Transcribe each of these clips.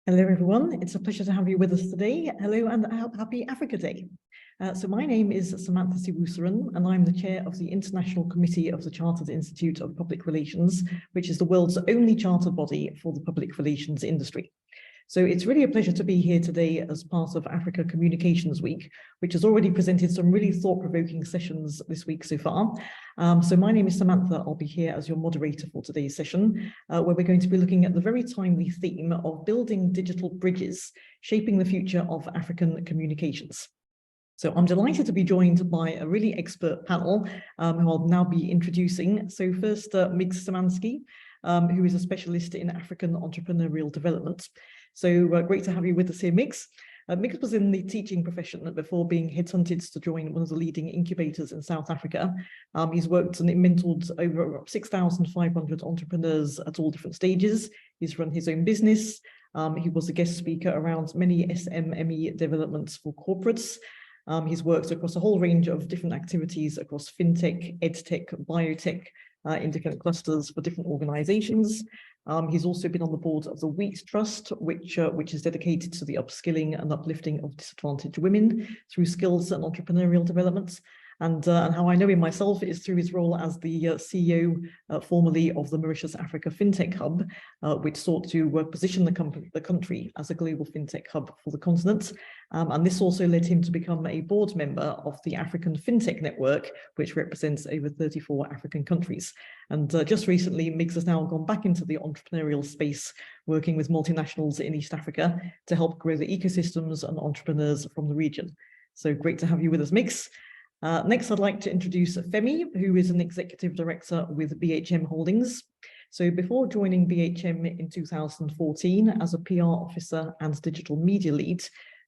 Hello, everyone. It's a pleasure to have you with us today. Hello and happy Africa Day. So my name is Samantha Siwusaran, and I'm the chair of the International Committee of the Chartered Institute of Public Relations, which is the world's only chartered body for the public relations industry. So it's really a pleasure to be here today as part of Africa Communications Week, which has already presented some really thought-provoking sessions this week so far. So my name is Samantha. I'll be here as your moderator for today's session, where we're going to be looking at the very timely theme of building digital bridges, shaping the future of African communications. So I'm delighted to be joined by a really expert panel who I'll now be introducing. So first, Migs Szymanski, who is a specialist in African entrepreneurial development. So great to have you with us here, Migs. Migs was in the teaching profession before being headhunted to join one of the leading incubators in South Africa. He's worked and mentored over 6,500 entrepreneurs at all different stages. He's run his own business. He was a guest speaker around many SMME developments for corporates. He's worked across a whole range of different activities across FinTech, EdTech, Biotech, in different clusters for different organizations. He's also been on the board of the Wheat Trust, which is dedicated to the upskilling and uplifting of disadvantaged women through skills and entrepreneurial development. And how I know him myself is through his role as the CEO formerly of the Mauritius Africa FinTech Hub, which sought to position the country as a global FinTech hub for the continent. And this also led him to become a board member of the African FinTech Network, which represents over 34 African countries. And just recently, Migs has now gone back into the entrepreneurial space, working with multinationals in East Africa to help grow the ecosystems and entrepreneurs from the region. So great to have you with us, Migs. Next, I'd like to introduce Femi, who is an executive director with BHM Holdings. So before joining BHM in 2014 as a PR officer and digital media lead,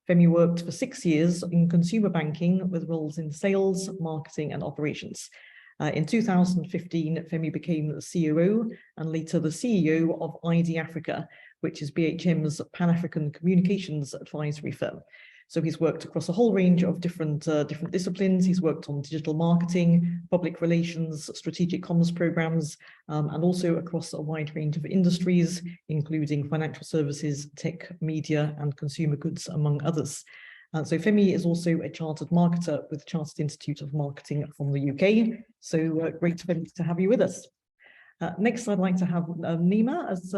Femi worked for 6 years in consumer banking with roles in sales, marketing, and operations. In 2015, Femi became the COO and later the CEO of ID Africa, which is BHM's Pan-African communications advisory firm. So he's worked across a whole range of different disciplines. He's worked on digital marketing, public relations, strategic comms programs, and also across a wide range of industries, including financial services, tech, media, and consumer goods, among others. So Femi is also a chartered marketer with Chartered Institute of Marketing from the UK. So great to have you with us. Next, I'd like to have Nima as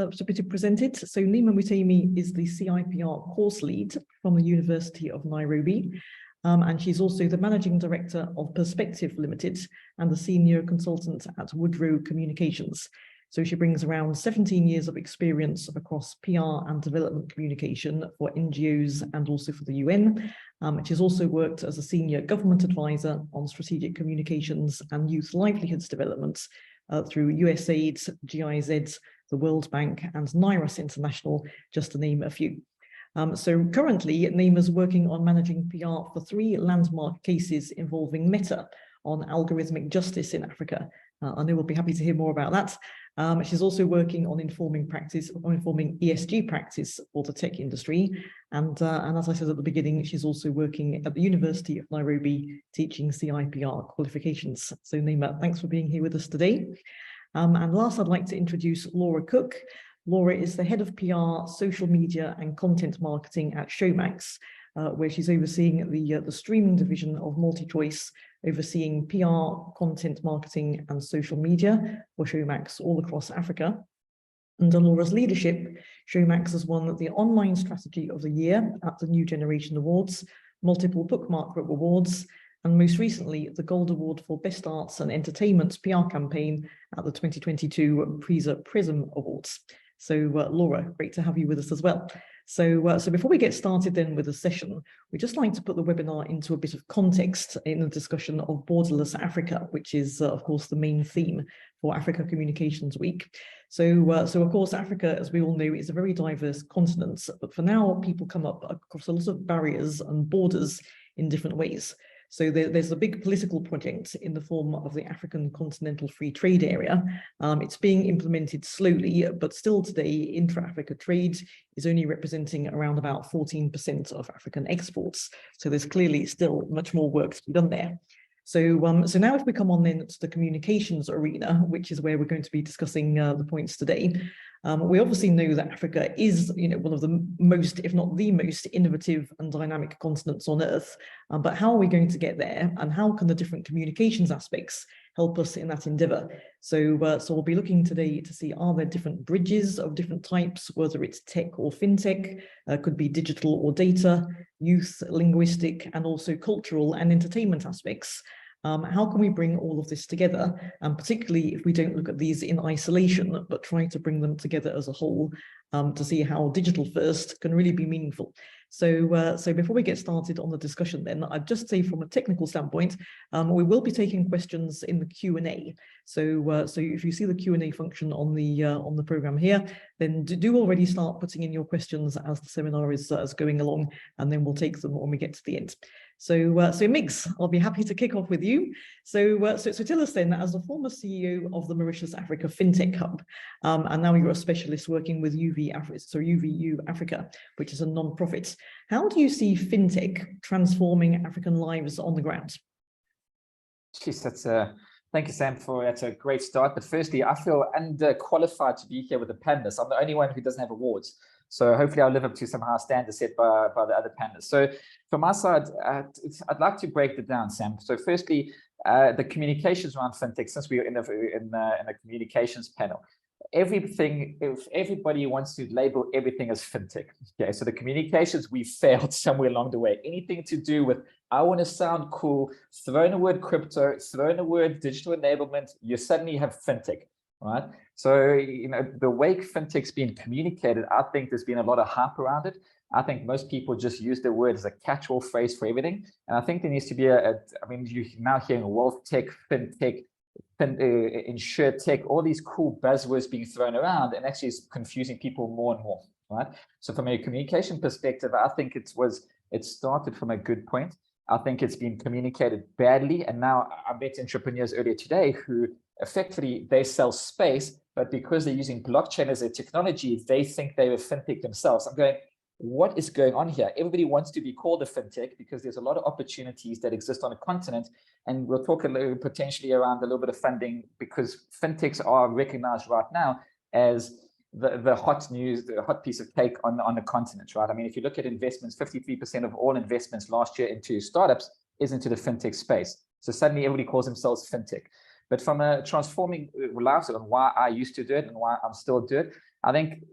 presented. So Nima Mutemi is the CIPR course lead from the University of Nairobi. And she's also the managing director of Perspective Limited and the senior consultant at Woodrow Communications. So she brings around 17 years of experience across PR and development communication for NGOs and also for the UN. She's also worked as a senior government advisor on strategic communications and youth livelihoods developments through USAID, GIZ, the World Bank, and NIRAS International, just to name a few. So currently, Nima's working on managing PR for 3 landmark cases involving Meta on algorithmic justice in Africa. I know we'll be happy to hear more about that. She's also working on informing ESG practice for the tech industry. And as I said at the beginning, she's also working at the University of Nairobi teaching CIPR qualifications. So Nima, thanks for being here with us today. And last, I'd like to introduce Laura Cook. Laura is the head of PR, social media and content marketing at Showmax, where she's overseeing the streaming division of MultiChoice, overseeing PR, content marketing and social media for Showmax all across Africa. Under Laura's leadership, Showmax has won the Online Strategy of the Year at the New Generation Awards, multiple Bookmark Awards, and most recently, the Gold Award for Best Arts and Entertainment PR campaign at the 2022 Prisa Prism Awards. So Laura, great to have you with us as well. So before we get started then with the session, we'd just like to put the webinar into a bit of context in the discussion of borderless Africa, which is, of course, the main theme for Africa Communications Week. So of course, Africa, as we all know, is a very diverse continent, but for now, people come up across a lot of barriers and borders in different ways. So there's a big political project in the form of the African Continental Free Trade Area. It's being implemented slowly, but still today, intra-Africa trade is only representing around about 14% of African exports. So there's clearly still much more work to be done there. So now if we come on then to the communications arena, which is where we're going to be discussing the points today, We obviously know that Africa is, one of the most, if not the most innovative and dynamic continents on Earth. But how are we going to get there, and how can the different communications aspects help us in that endeavor? So we'll be looking today to see, are there different bridges of different types, whether it's tech or fintech, could be digital or data, youth, linguistic, and also cultural and entertainment aspects. How can we bring all of this together, and particularly if we don't look at these in isolation, but try to bring them together as a whole, to see how digital first can really be meaningful. So before we get started on the discussion, then I'd just say, from a technical standpoint, we will be taking questions in the Q&A. So if you see the Q&A function on the program here, then do already start putting in your questions as the seminar is going along, and then we'll take them when we get to the end. So Migs, I'll be happy to kick off with you. So tell us then, as the former CEO of the Mauritius Africa FinTech Hub, and now you're a specialist working with UVU Africa, which is a non-profit. How do you see FinTech transforming African lives on the ground? Jeez, thank you, Sam, that's a great start. But firstly, I feel underqualified to be here with the panelists. I'm the only one who doesn't have awards. So hopefully I'll live up to some high standards set by the other panelists. So from my side, I'd like to break it down, Sam. So firstly, the communications around FinTech, since we're in a communications panel, if everybody wants to label everything as FinTech. Okay, so the communications, we failed somewhere along the way. Anything to do with, I want to sound cool, throw in the word crypto, throw in the word digital enablement, you suddenly have FinTech. Right. So, the way FinTech's been communicated, I think there's been a lot of hype around it. I think most people just use the word as a catch-all phrase for everything. And I think there needs to be you're now hearing wealth tech, FinTech, insurtech, all these cool buzzwords being thrown around, and actually is confusing people more and more. Right. So from a communication perspective, I think it started from a good point. I think it's been communicated badly. And now I met entrepreneurs earlier today who effectively they sell space, but because they're using blockchain as a technology, they think they're a FinTech themselves. I'm going, what is going on here? Everybody wants to be called a FinTech because there's a lot of opportunities that exist on a continent. And we'll talk a little potentially around a little bit of funding, because FinTechs are recognized right now as the hot news, the hot piece of cake on the continent, right? I mean, if you look at investments, 53% of all investments last year into startups is into the FinTech space. So suddenly everybody calls themselves FinTech. But from a transforming lives and why I used to do it and why I'm still doing it, I think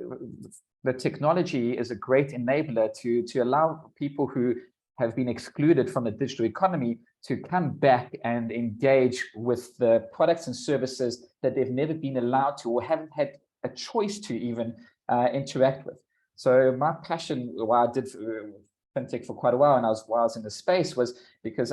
the technology is a great enabler to allow people who have been excluded from the digital economy to come back and engage with the products and services that they've never been allowed to or haven't had a choice to even interact with. So my passion, why I did FinTech for quite a while, and while I was in the space, was because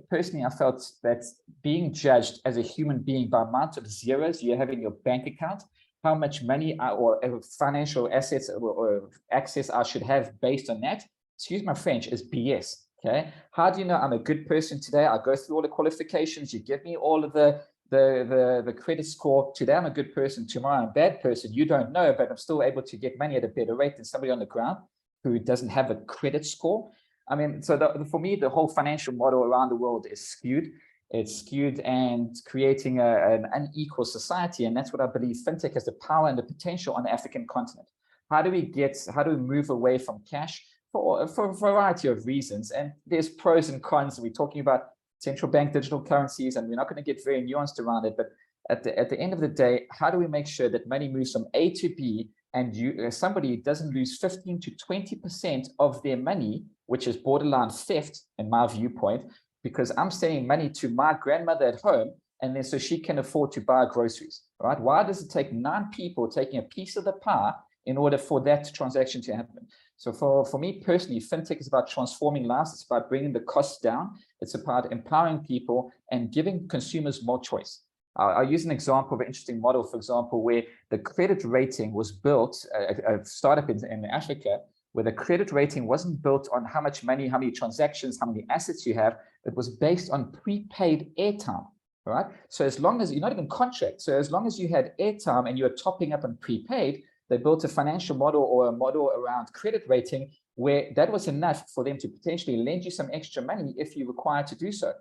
personally I felt that being judged as a human being by amount of zeros you have in your bank account, how much money or financial assets or access I should have based on that, excuse my French, is BS. Okay, how do you know I'm a good person today? I go through all the qualifications, you give me all of the credit score. Today I'm a good person, tomorrow I'm a bad person. You don't know, but I'm still able to get money at a better rate than somebody on the ground who doesn't have a credit score. I mean, so for me, the whole financial model around the world is skewed. It's skewed and creating an unequal society. And that's what I believe FinTech has the power and the potential on the African continent. How do we move away from cash for a variety of reasons? And there's pros and cons. We're talking about central bank digital currencies, and we're not going to get very nuanced around it. But at the end of the day, how do we make sure that money moves from A to B, and somebody doesn't lose 15 to 20% of their money, which is borderline theft in my viewpoint, because I'm sending money to my grandmother at home, and then so she can afford to buy groceries, right? Why does it take 9 people taking a piece of the pie in order for that transaction to happen? So for me personally, FinTech is about transforming lives. It's about bringing the costs down. It's about empowering people and giving consumers more choice. I'll use an example of an interesting model, for example, where the credit rating was built, a startup in Africa, where the credit rating wasn't built on how much money, how many transactions, how many assets you have. It was based on prepaid airtime, right? So as long as you're not even contract, so as long as you had airtime and you're topping up on prepaid, they built a financial model or a model around credit rating where that was enough for them to potentially lend you some extra money if you require to do so,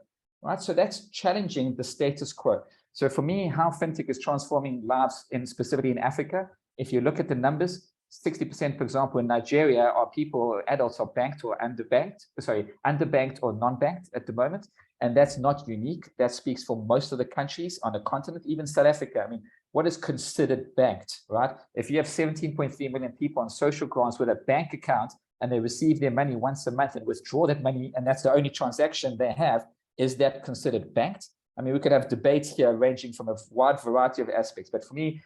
right? So that's challenging the status quo. So for me, how FinTech is transforming lives specifically in Africa If you look at the numbers, 60%, for example, in Nigeria are people, adults are banked or underbanked or non-banked at the moment. And that's not unique. That speaks for most of the countries on the continent, even South Africa. I mean, what is considered banked, right? If you have 17.3 million people on social grants with a bank account and they receive their money once a month and withdraw that money, and that's the only transaction they have, is that considered banked? I mean, we could have debates here ranging from a wide variety of aspects, but for me,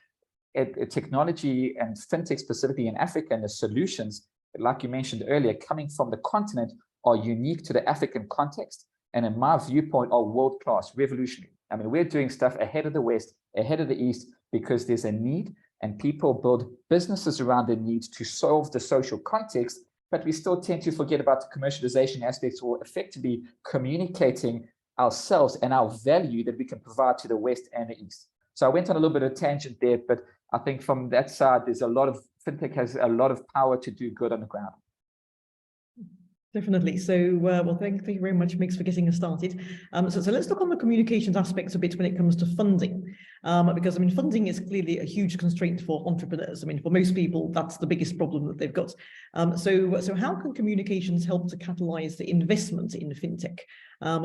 technology and fintech specifically in Africa and the solutions, like you mentioned earlier, coming from the continent are unique to the African context. And in my viewpoint, are world-class, revolutionary. I mean, we're doing stuff ahead of the West, ahead of the East, because there's a need and people build businesses around the need to solve the social context, but we still tend to forget about the commercialization aspects or effectively communicating ourselves and our value that we can provide to the West and the East. So I went on a little bit of a tangent there, but I think from that side, there's a lot of, fintech has a lot of power to do good on the ground. Definitely. So, well, thank you very much, Mix, for getting us started. So let's look on the communications aspects a bit when it comes to funding, because I mean, funding is clearly a huge constraint for entrepreneurs. I mean, for most people, that's the biggest problem that they've got. So how can communications help to catalyze the investment in fintech?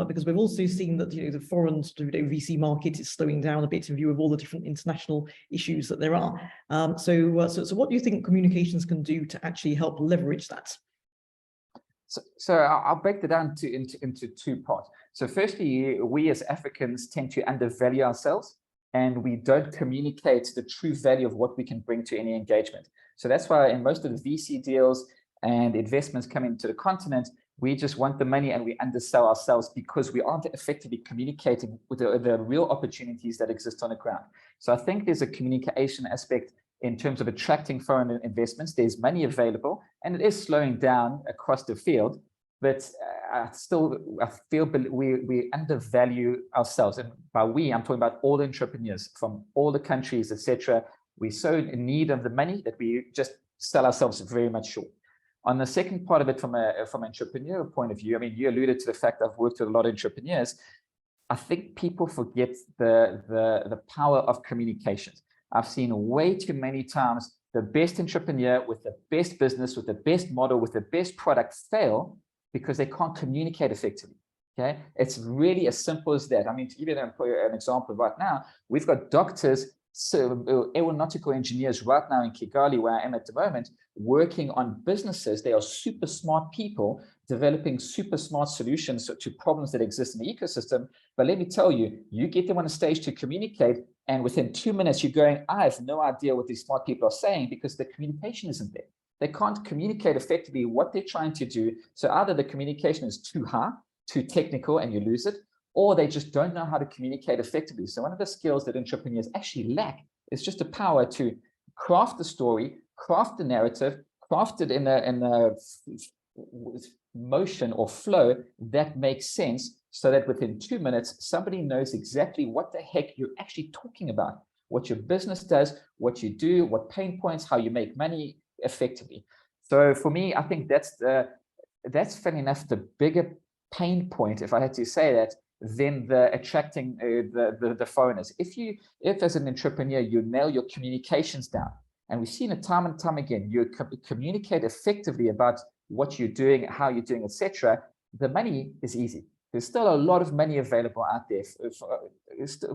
Because we've also seen that the foreign VC market is slowing down a bit in view of all the different international issues that there are. So what do you think communications can do to actually help leverage that? So I'll break that down into two parts. So firstly, we as Africans tend to undervalue ourselves and we don't communicate the true value of what we can bring to any engagement. So that's why in most of the VC deals and investments coming to the continent, we just want the money and we undersell ourselves because we aren't effectively communicating with the real opportunities that exist on the ground. So I think there's a communication aspect in terms of attracting foreign investments. There's money available and it is slowing down across the field, but I feel we undervalue ourselves. And by we, I'm talking about all entrepreneurs from all the countries, etc. We're so in need of the money that we just sell ourselves very much short. On the second part of it, from an entrepreneurial point of view, I mean, you alluded to the fact I've worked with a lot of entrepreneurs. I think people forget the power of communications. I've seen way too many times the best entrepreneur with the best business, with the best model, with the best product fail because they can't communicate effectively. Okay, it's really as simple as that. I mean, to give you an example right now, we've got doctors, aeronautical engineers right now in Kigali, where I am at the moment, working on businesses. They are super smart people developing super smart solutions to problems that exist in the ecosystem. But let me tell you, you get them on a stage to communicate, and within 2 minutes, you're going, I have no idea what these smart people are saying because the communication isn't there. They can't communicate effectively what they're trying to do. So either the communication is too high, too technical, and you lose it, or they just don't know how to communicate effectively. So one of the skills that entrepreneurs actually lack is just the power to craft the story, craft the narrative, craft it in a motion or flow that makes sense so that within 2 minutes, somebody knows exactly what the heck you're actually talking about, what your business does, what you do, what pain points, how you make money effectively. So for me, I think that's funny enough, the bigger pain point, if I had to say that, than the attracting the foreigners. If as an entrepreneur, you nail your communications down, and we've seen it time and time again, you communicate effectively about what you're doing, how you're doing, etc. The money is easy. There's still a lot of money available out there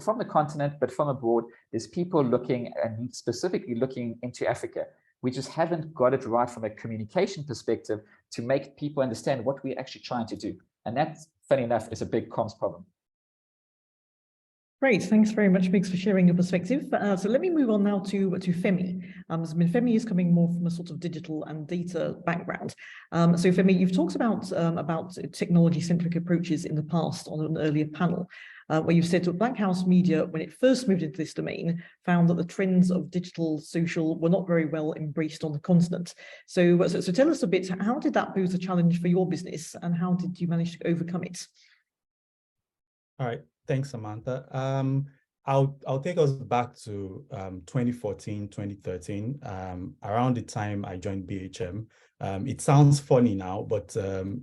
from the continent, but from abroad. There's people looking and specifically looking into Africa. We just haven't got it right from a communication perspective to make people understand what we're actually trying to do. And that, funny enough, is a big comms problem. Great, thanks very much, Mix, for sharing your perspective. So let me move on now to Femi. I mean, Femi is coming more from a sort of digital and data background. So Femi, you've talked about technology-centric approaches in the past on an earlier panel, where you've said that Black House Media, when it first moved into this domain, found that the trends of digital social were not very well embraced on the continent. So tell us a bit, how did that pose a challenge for your business and how did you manage to overcome it? All right. Thanks, Samantha. I'll take us back to 2014, 2013, around the time I joined BHM. It sounds funny now, but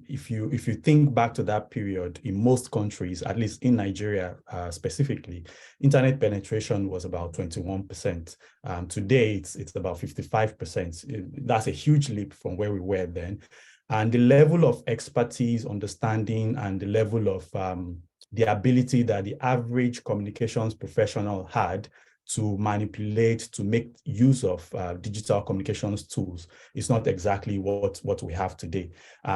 if you think back to that period, in most countries, at least in Nigeria specifically, internet penetration was about 21%. Today, it's about 55%. That's a huge leap from where we were then. And the level of expertise, understanding, and the level of the ability that the average communications professional had to manipulate, to make use of digital communications tools is not exactly what we have today.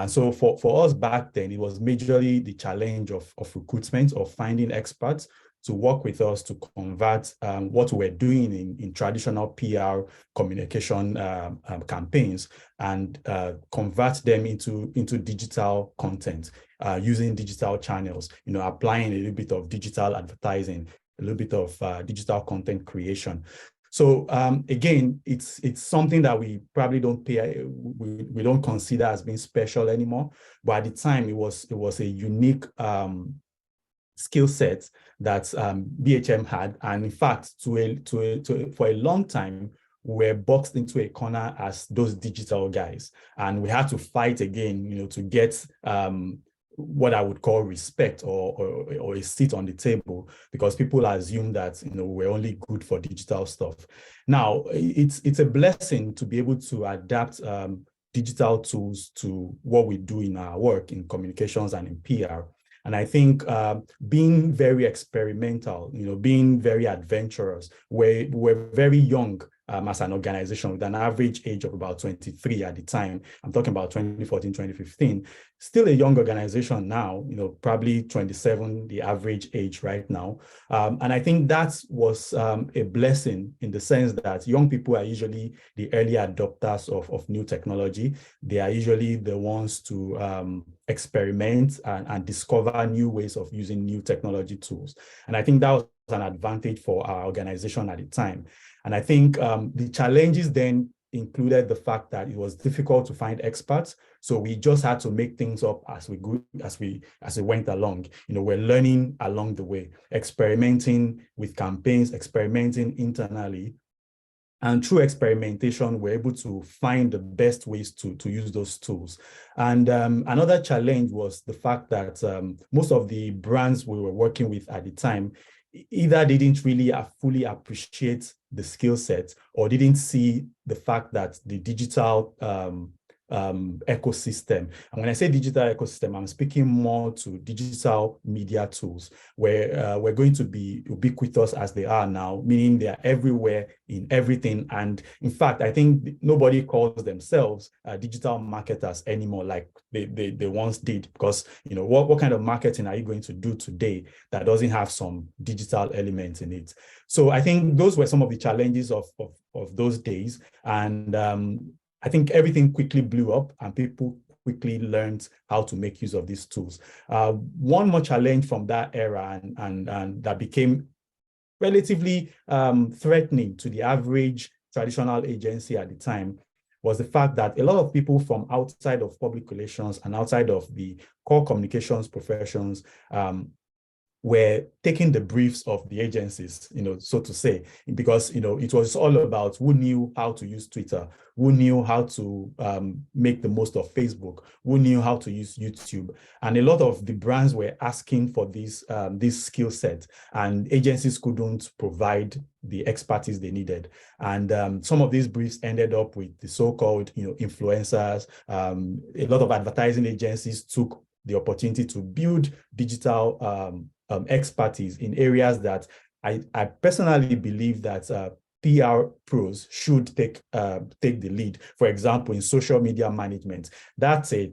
So for us back then, it was majorly the challenge of recruitment, of finding experts to work with us to convert what we were doing in traditional PR communication campaigns and convert them into digital content using digital channels, applying a little bit of digital advertising, a little bit of digital content creation. So again, it's something that we probably don't we don't consider as being special anymore. But at the time, it was a unique skill set that BHM had, and in fact, for a long time, we were boxed into a corner as those digital guys, and we had to fight again, to get what I would call respect or a seat on the table, because people assume that we're only good for digital stuff. Now, it's a blessing to be able to adapt digital tools to what we do in our work in communications and in PR. And I think being very experimental, being very adventurous, we're very young as an organization with an average age of about 23 at the time. I'm talking about 2014, 2015, still a young organization now, probably 27, the average age right now. And I think that was a blessing in the sense that young people are usually the early adopters of new technology. They are usually the ones to experiment and discover new ways of using new technology tools. And I think that was an advantage for our organization at the time. And I think the challenges then included the fact that it was difficult to find experts. So we just had to make things up as we went along. We're learning along the way, experimenting with campaigns, experimenting internally. And through experimentation, we're able to find the best ways to use those tools. And another challenge was the fact that most of the brands we were working with at the time either didn't really fully appreciate the skill set or didn't see the fact that the digital ecosystem, and when I say digital ecosystem, I'm speaking more to digital media tools where we're going to be ubiquitous as they are now, meaning they are everywhere in everything. And in fact, I think nobody calls themselves digital marketers anymore like they once did, because what kind of marketing are you going to do today that doesn't have some digital elements in it? So I think those were some of the challenges of those days. And I think everything quickly blew up and people quickly learned how to make use of these tools. One more challenge from that era and that became relatively threatening to the average traditional agency at the time was the fact that a lot of people from outside of public relations and outside of the core communications professions were taking the briefs of the agencies, so to say, because, it was all about who knew how to use Twitter, who knew how to make the most of Facebook, who knew how to use YouTube. And a lot of the brands were asking for this skill set, and agencies couldn't provide the expertise they needed. And some of these briefs ended up with the so-called, influencers. A lot of advertising agencies took the opportunity to build digital expertise in areas that I personally believe that PR pros should take the lead. For example, in social media management, that's a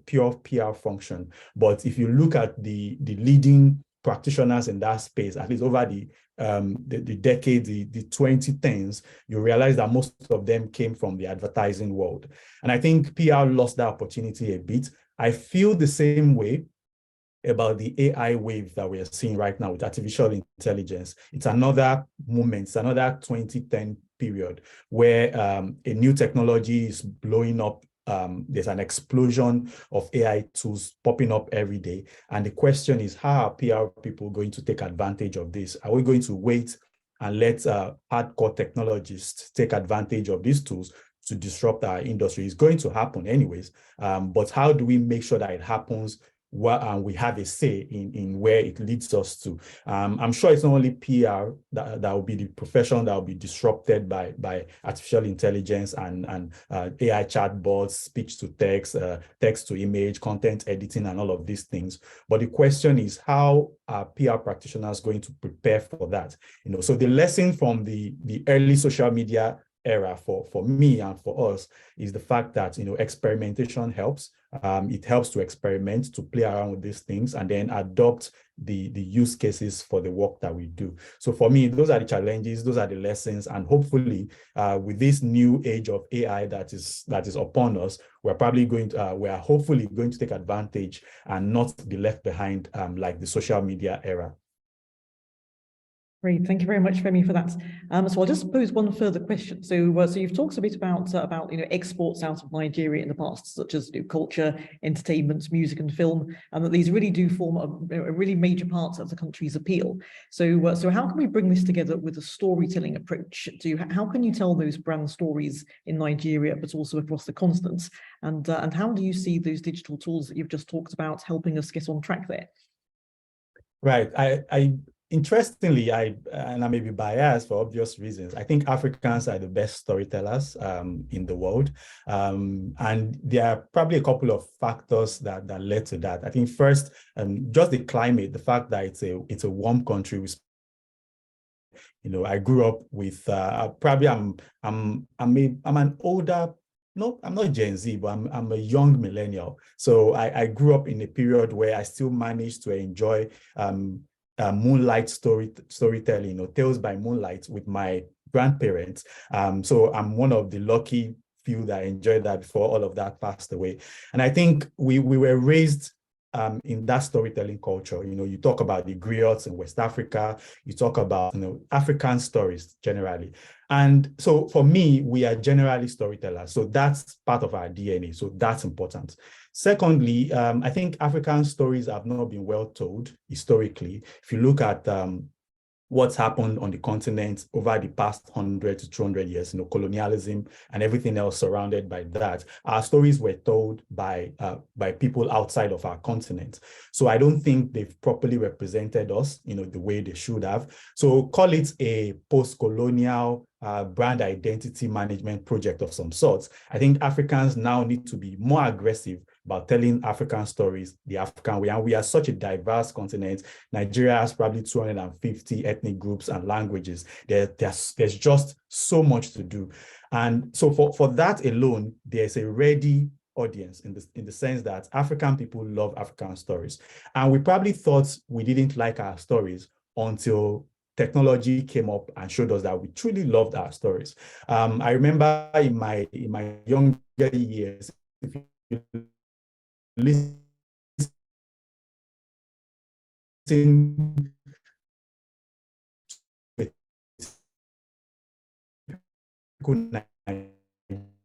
pure PR function. But if you look at the leading practitioners in that space, at least over the decade, the 2010s, you realize that most of them came from the advertising world. And I think PR lost that opportunity a bit. I feel the same way about the AI wave that we are seeing right now with artificial intelligence. It's another moment, it's another 2010 period where a new technology is blowing up there's an explosion of AI tools popping up every day. And the question is, how are PR people going to take advantage of this? Are we going to wait and let hardcore technologists take advantage of these tools to disrupt our industry? It's going to happen anyways. But how do we make sure that it happens we have a say in where it leads us to? I'm sure it's not only PR that will be the profession that will be disrupted by artificial intelligence and AI chatbots, speech to text, text to image, content editing, and all of these things. But the question is, how are PR practitioners going to prepare for that? So the lesson from the early social media era for me and for us is the fact that experimentation helps. It helps to experiment, to play around with these things, and then adopt the use cases for the work that we do. So for me, those are the challenges, those are the lessons, and hopefully with this new age of AI that is upon us, we're hopefully going to take advantage and not be left behind like the social media era. Great, thank you very much, Femi, for that. So I'll just pose one further question. So you've talked a bit about exports out of Nigeria in the past, such as culture, entertainment, music, and film, and that these really do form a really major part of the country's appeal. So how can we bring this together with a storytelling approach? How can you tell those brand stories in Nigeria, but also across the continent? And how do you see those digital tools that you've just talked about helping us get on track there? Right. Interestingly, and I may be biased for obvious reasons, I think Africans are the best storytellers in the world. And there are probably a couple of factors that led to that. I think first, just the climate, the fact that it's a warm country. I grew up with probably I'm an older. No, I'm not Gen Z, but I'm a young millennial. So I grew up in a period where I still managed to enjoy moonlight storytelling, tales by moonlight with my grandparents. So I'm one of the lucky few that enjoyed that before all of that passed away. And I think we were raised in that storytelling culture. You talk about the griots in West Africa, you talk about African stories generally. And so for me, we are generally storytellers. So that's part of our DNA. So that's important. Secondly, I think African stories have not been well told historically. If you look at what's happened on the continent over the past 100 to 200 years, colonialism and everything else surrounded by that, our stories were told by people outside of our continent. So I don't think they've properly represented us, the way they should have. So call it a post-colonial brand identity management project of some sorts. I think Africans now need to be more aggressive about telling African stories the African way. And we are such a diverse continent. Nigeria has probably 250 ethnic groups and languages. There's just so much to do. And so for that alone, there's a ready audience in the sense that African people love African stories. And we probably thought we didn't like our stories until technology came up and showed us that we truly loved our stories. I remember in my younger years, if you listen to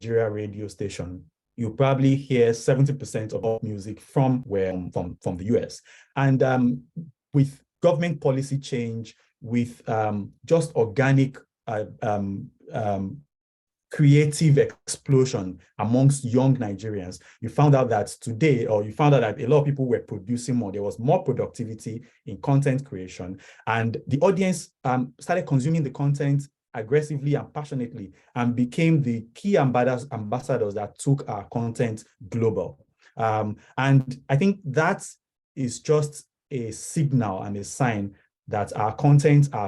Nigeria radio station, you probably hear 70% of all music from the US. And with government policy change, with just organic creative explosion amongst young Nigerians, you found out that a lot of people were producing more. There was more productivity in content creation, and the audience started consuming the content aggressively and passionately and became the key ambassadors that took our content global. And I think that is just a signal and a sign that our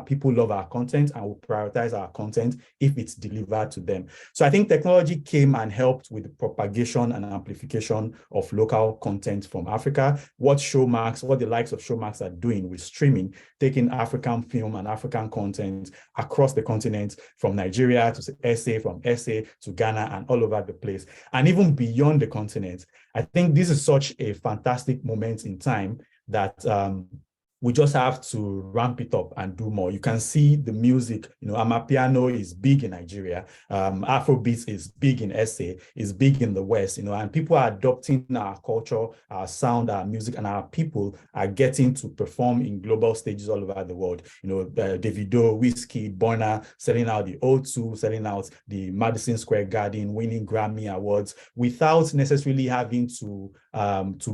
people love our content and will prioritize our content if it's delivered to them. So I think technology came and helped with the propagation and amplification of local content from Africa. What the likes of Showmax are doing with streaming, taking African film and African content across the continent, from Nigeria to SA, from SA to Ghana and all over the place, and even beyond the continent. I think this is such a fantastic moment in time that We just have to ramp it up and do more. You can see the music, Amapiano is big in Nigeria. Afrobeats is big in SA, is big in the West, and people are adopting our culture, our sound, our music, and our people are getting to perform in global stages all over the world. Davido, Wizkid, Burna, selling out the O2, selling out the Madison Square Garden, winning Grammy Awards without necessarily having to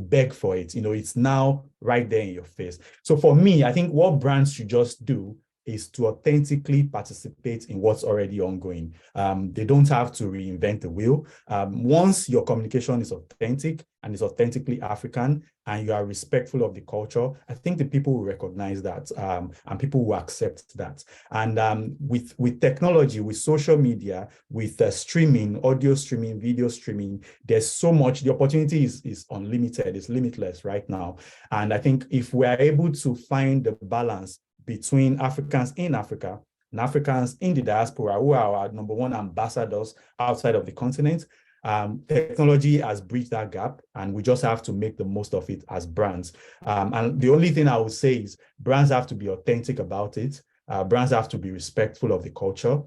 beg for it. It's now right there in your face. So for me, I think what brands should just do is to authentically participate in what's already ongoing. They don't have to reinvent the wheel. Once your communication is authentic and is authentically African and you are respectful of the culture, I think the people will recognize that and people will accept that. And with technology, with social media, with streaming, audio streaming, video streaming, there's so much, the opportunity is unlimited, it's limitless right now. And I think if we are able to find the balance between Africans in Africa and Africans in the diaspora, who are our #1 ambassadors outside of the continent, technology has bridged that gap, and we just have to make the most of it as brands. And the only thing I would say is brands have to be authentic about it. Brands have to be respectful of the culture.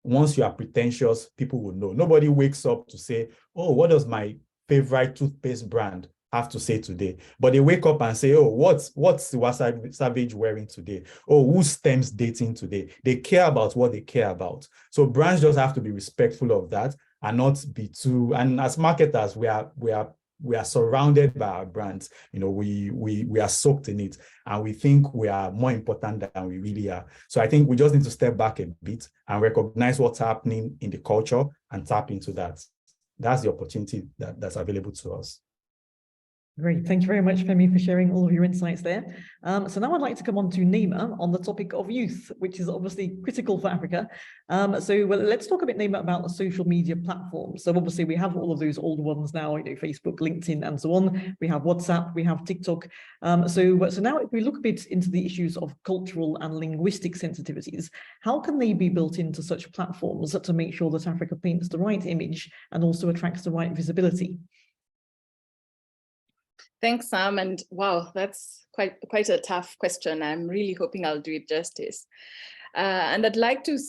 Once you are pretentious, people will know. Nobody wakes up to say, oh, what does my favorite toothpaste brand have to say today? But they wake up and say, oh, what's Tiwa Savage wearing today? Oh, who's Stems dating today? They care about what they care about. So brands just have to be respectful of that and not be too, and as marketers, we are surrounded by our brands. We are soaked in it, and we think we are more important than we really are. So I think we just need to step back a bit and recognize what's happening in the culture and tap into that. That's the opportunity that's available to us. Great. Thank you very much, Femi, for sharing all of your insights there. So now I'd like to come on to Naima on the topic of youth, which is obviously critical for Africa. Let's talk a bit, Naima, about the social media platforms. So obviously we have all of those old ones now, Facebook, LinkedIn, and so on. We have WhatsApp, we have TikTok. So now if we look a bit into the issues of cultural and linguistic sensitivities, how can they be built into such platforms to make sure that Africa paints the right image and also attracts the right visibility? Thanks, Sam. And wow, that's quite a tough question. I'm really hoping I'll do it justice. And I'd like to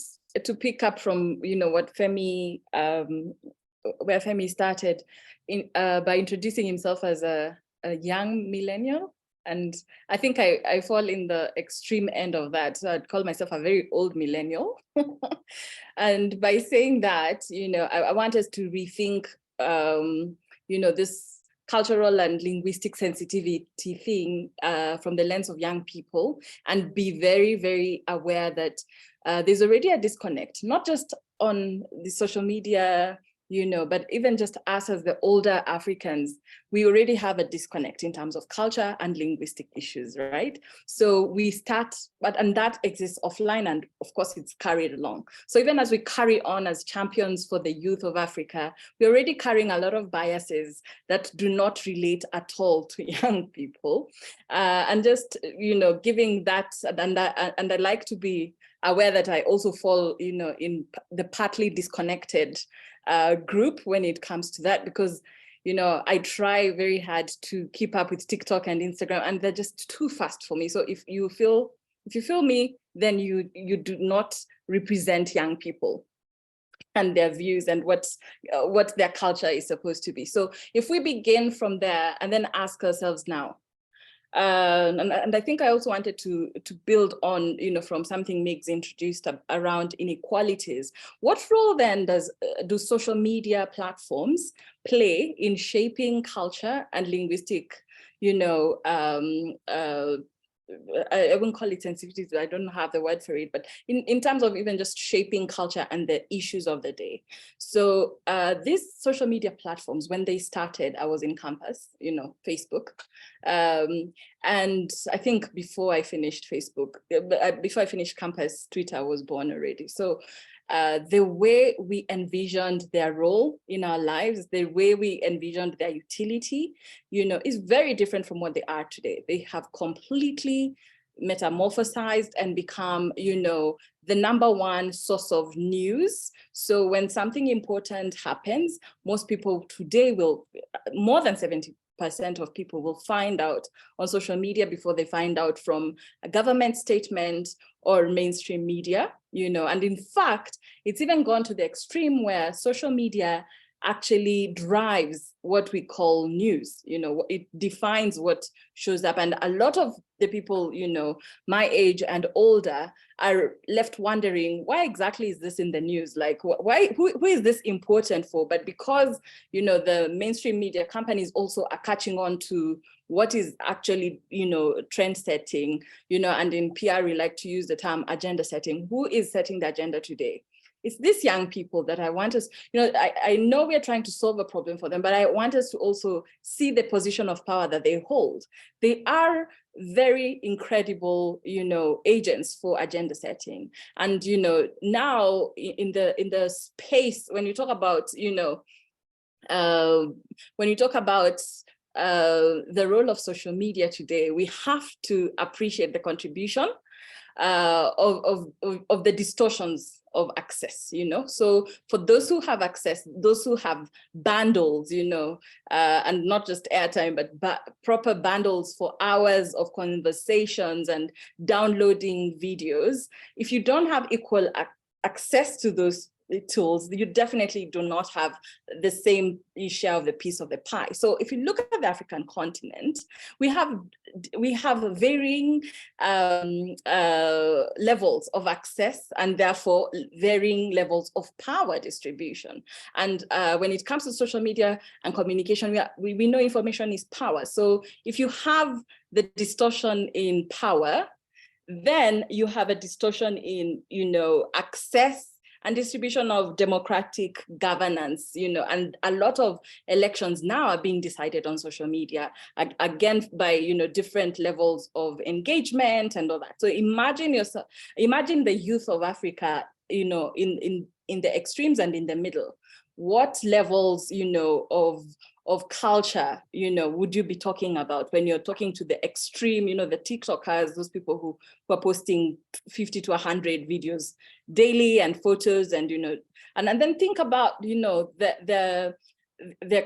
pick up from what Femi, where Femi started by introducing himself as a young millennial. And I think I fall in the extreme end of that. So I'd call myself a very old millennial. And by saying that, I want us to rethink, this cultural and linguistic sensitivity thing from the lens of young people, and be very, very aware that there's already a disconnect, not just on the social media, but even just us as the older Africans, we already have a disconnect in terms of culture and linguistic issues, right? So we start, and that exists offline, and of course it's carried along. So even as we carry on as champions for the youth of Africa, we're already carrying a lot of biases that do not relate at all to young people. And just, giving that, and I like to be aware that I also fall, in the partly disconnected group when it comes to that, because I try very hard to keep up with TikTok and Instagram, and they're just too fast for me. So if you feel me, then you do not represent young people and their views and what their culture is supposed to be. So if we begin from there and then ask ourselves now, and I think I also wanted to build on, from something Migs introduced around inequalities. What role then do social media platforms play in shaping culture and linguistic, I wouldn't call it sensitivities, I don't have the word for it, but in terms of even just shaping culture and the issues of the day. So these social media platforms, when they started, I was in campus, Facebook. And I think before I finished campus, Twitter was born already. So the way we envisioned their role in our lives, the way we envisioned their utility, is very different from what they are today. They have completely metamorphosized and become, the #1 source of news. So when something important happens, most people today will, more than 70% of people will find out on social media before they find out from a government statement or mainstream media, and in fact, it's even gone to the extreme where social media actually drives what we call news. It defines what shows up, and a lot of the people, my age and older, are left wondering, why exactly is this in the news? Like, who is this important for? But because, the mainstream media companies also are catching on to what is actually, trend setting, and in PR, we like to use the term agenda setting. Who is setting the agenda today? It's these young people that I want us, I know we're trying to solve a problem for them, but I want us to also see the position of power that they hold. They are very incredible, agents for agenda setting. And, now in the space, when you talk about, the role of social media today, we have to appreciate the contribution of the distortions of access, So for those who have access, those who have bundles, and not just airtime, but proper bundles for hours of conversations and downloading videos, if you don't have equal access to those tools, you definitely do not have the same share of the piece of the pie. So if you look at the African continent, we have varying levels of access and therefore varying levels of power distribution. And when it comes to social media and communication, we know information is power. So if you have the distortion in power, then you have a distortion in, access and distribution of democratic governance, and a lot of elections now are being decided on social media, again, by, different levels of engagement and all that. So imagine the youth of Africa, in the extremes and in the middle. What levels, of culture, would you be talking about when you're talking to the extreme, the TikTokers, those people who are posting 50 to 100 videos daily and photos, and, and then think about, their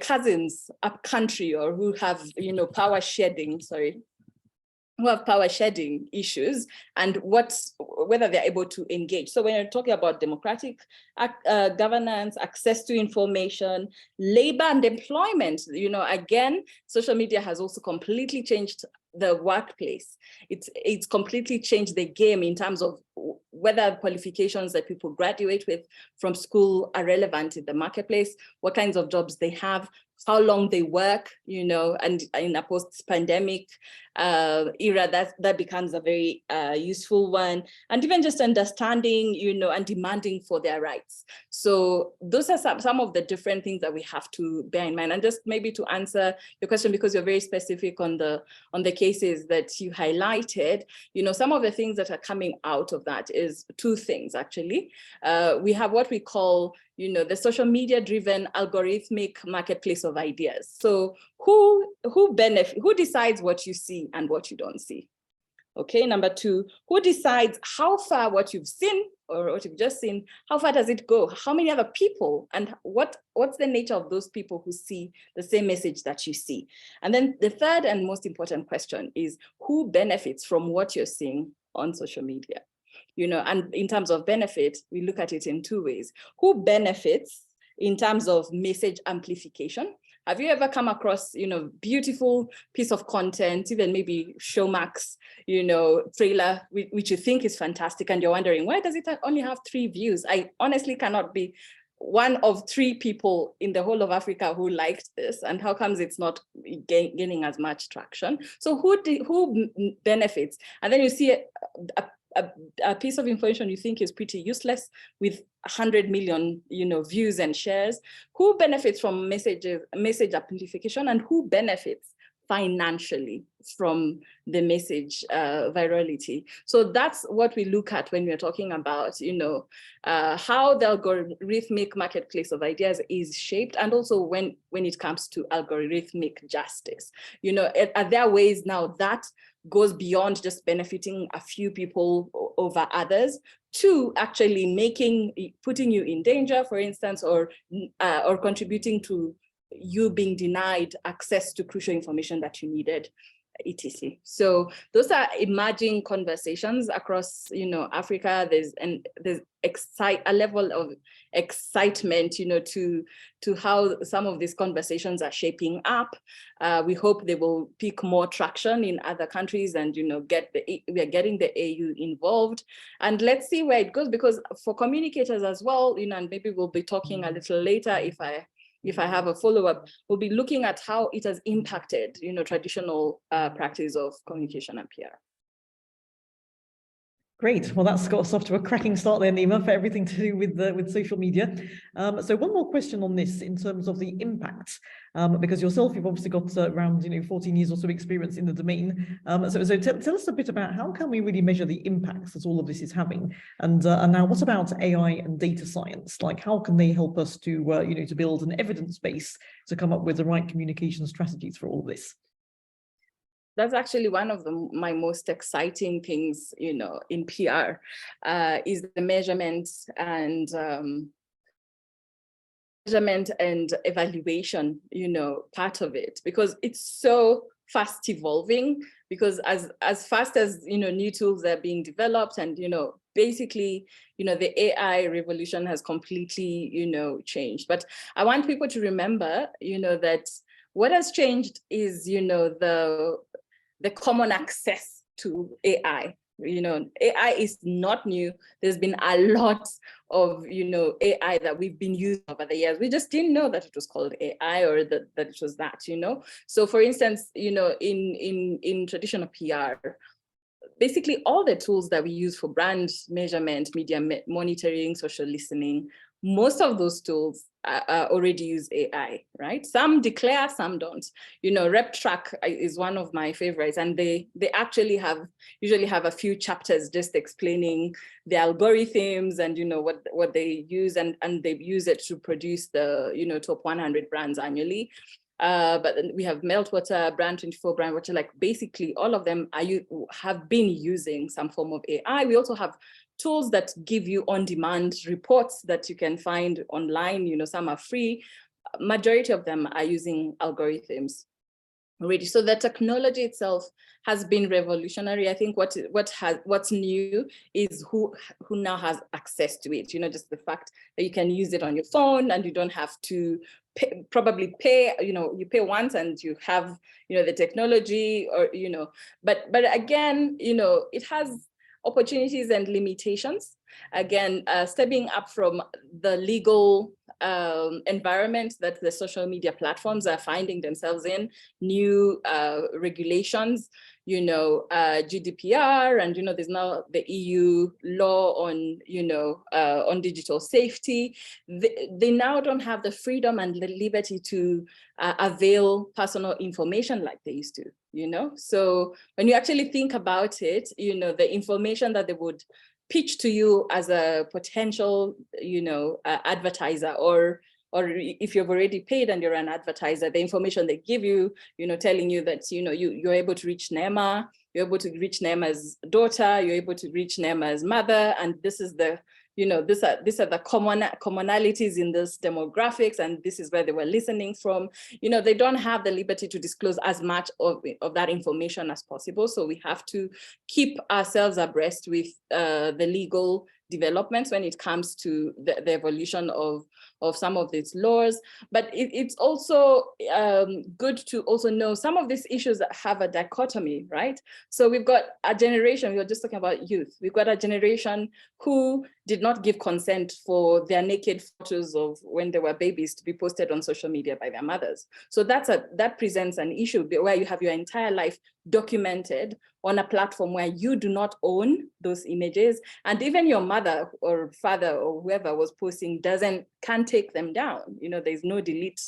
cousins up country, or who have, power shedding issues, and whether they're able to engage. So when you're talking about democratic governance, access to information, labor and employment, again, social media has also completely changed the workplace. It's completely changed the game in terms of whether qualifications that people graduate with from school are relevant in the marketplace, what kinds of jobs they have, how long they work, and in a post-pandemic era, that becomes a very useful one. And even just understanding, and demanding for their rights. So those are some of the different things that we have to bear in mind. And just maybe to answer your question, because you're very specific on the cases that you highlighted, some of the things that are coming out of that is two things, actually. We have what we call, the social media driven algorithmic marketplace of ideas. So who decides what you see and what you don't see? Okay, number two, who decides how far what you've seen or what you've just seen, how far does it go? How many other people, and what's the nature of those people who see the same message that you see? And then the third and most important question is, who benefits from what you're seeing on social media? And in terms of benefit, we look at it in two ways. Who benefits in terms of message amplification? Have you ever come across, beautiful piece of content, even maybe Showmax, trailer, which you think is fantastic, and you're wondering, why does it only have 3 views? I honestly cannot be one of 3 people in the whole of Africa who liked this, and how comes it's not gaining as much traction? So who benefits? And then you see a piece of information you think is pretty useless with 100 million, views and shares. Who benefits from message amplification, and who benefits financially from the message virality? So that's what we look at when we're talking about, how the algorithmic marketplace of ideas is shaped, and also when it comes to algorithmic justice. Are there ways now that goes beyond just benefiting a few people over others to actually putting you in danger, for instance, or contributing to you being denied access to crucial information that you needed, etc. So those are emerging conversations across, Africa. There's a level of excitement, to how some of these conversations are shaping up. We hope they will pick more traction in other countries, and we are getting the AU involved. And let's see where it goes, because for communicators as well, and maybe we'll be talking a little later if I have a follow-up, we'll be looking at how it has impacted, traditional practice of communication and PR. Great. Well, that's got us off to a cracking start there, Nima, for everything to do with social media. So one more question on this in terms of the impact, because yourself, you've obviously got around 14 years or so experience in the domain. So tell us a bit about how can we really measure the impacts that all of this is having, and now what about AI and data science? Like, how can they help us to to build an evidence base to come up with the right communication strategies for all of this? That's actually one of my most exciting things, in PR, is the measurement and evaluation, part of it, because it's so fast evolving. Because as fast as new tools are being developed, and basically the AI revolution has completely changed. But I want people to remember that what has changed is the common access to AI. AI is not new. There's been a lot of AI that we've been using over the years. We just didn't know that it was called AI, or that it was that. So for instance, in traditional PR, basically all the tools that we use for brand measurement, media monitoring, social listening, most of those tools already use AI, right? Some declare, some don't. RepTrack is one of my favorites, and they actually usually have a few chapters just explaining the algorithms and what they use, and they use it to produce the top 100 brands annually. But then we have Meltwater, Brand24, Brandwatcher, like basically all of them have been using some form of AI. We also have tools that give you on-demand reports that you can find online. Some are free. Majority of them are using algorithms already. So the technology itself has been revolutionary. I think what's new is who now has access to it. Just the fact that you can use it on your phone, and you don't have to probably pay. You pay once and you have the technology, or but again, it has opportunities and limitations. Again, stepping up from the legal environment that the social media platforms are finding themselves in, new regulations, GDPR, and there's now the EU law on digital safety. They now don't have the freedom and the liberty to avail personal information like they used to. So when you actually think about it, the information that they would pitch to you as a potential, advertiser, or if you've already paid and you're an advertiser, the information they give you, telling you that, you're able to reach Nema, you're able to reach Nema's daughter, you're able to reach Nema's mother, and this is the, these are the commonalities in this demographics, and this is where they were listening from. They don't have the liberty to disclose as much of that information as possible. So we have to keep ourselves abreast with the legal developments when it comes to the evolution of some of these laws. But it's also good to also know some of these issues that have a dichotomy, right? So we've got a generation, we were just talking about youth, we've got a generation who did not give consent for their naked photos of when they were babies to be posted on social media by their mothers. So that presents an issue where you have your entire life documented on a platform where you do not own those images, and even your mother or father or whoever was posting can't take them down. There's no delete.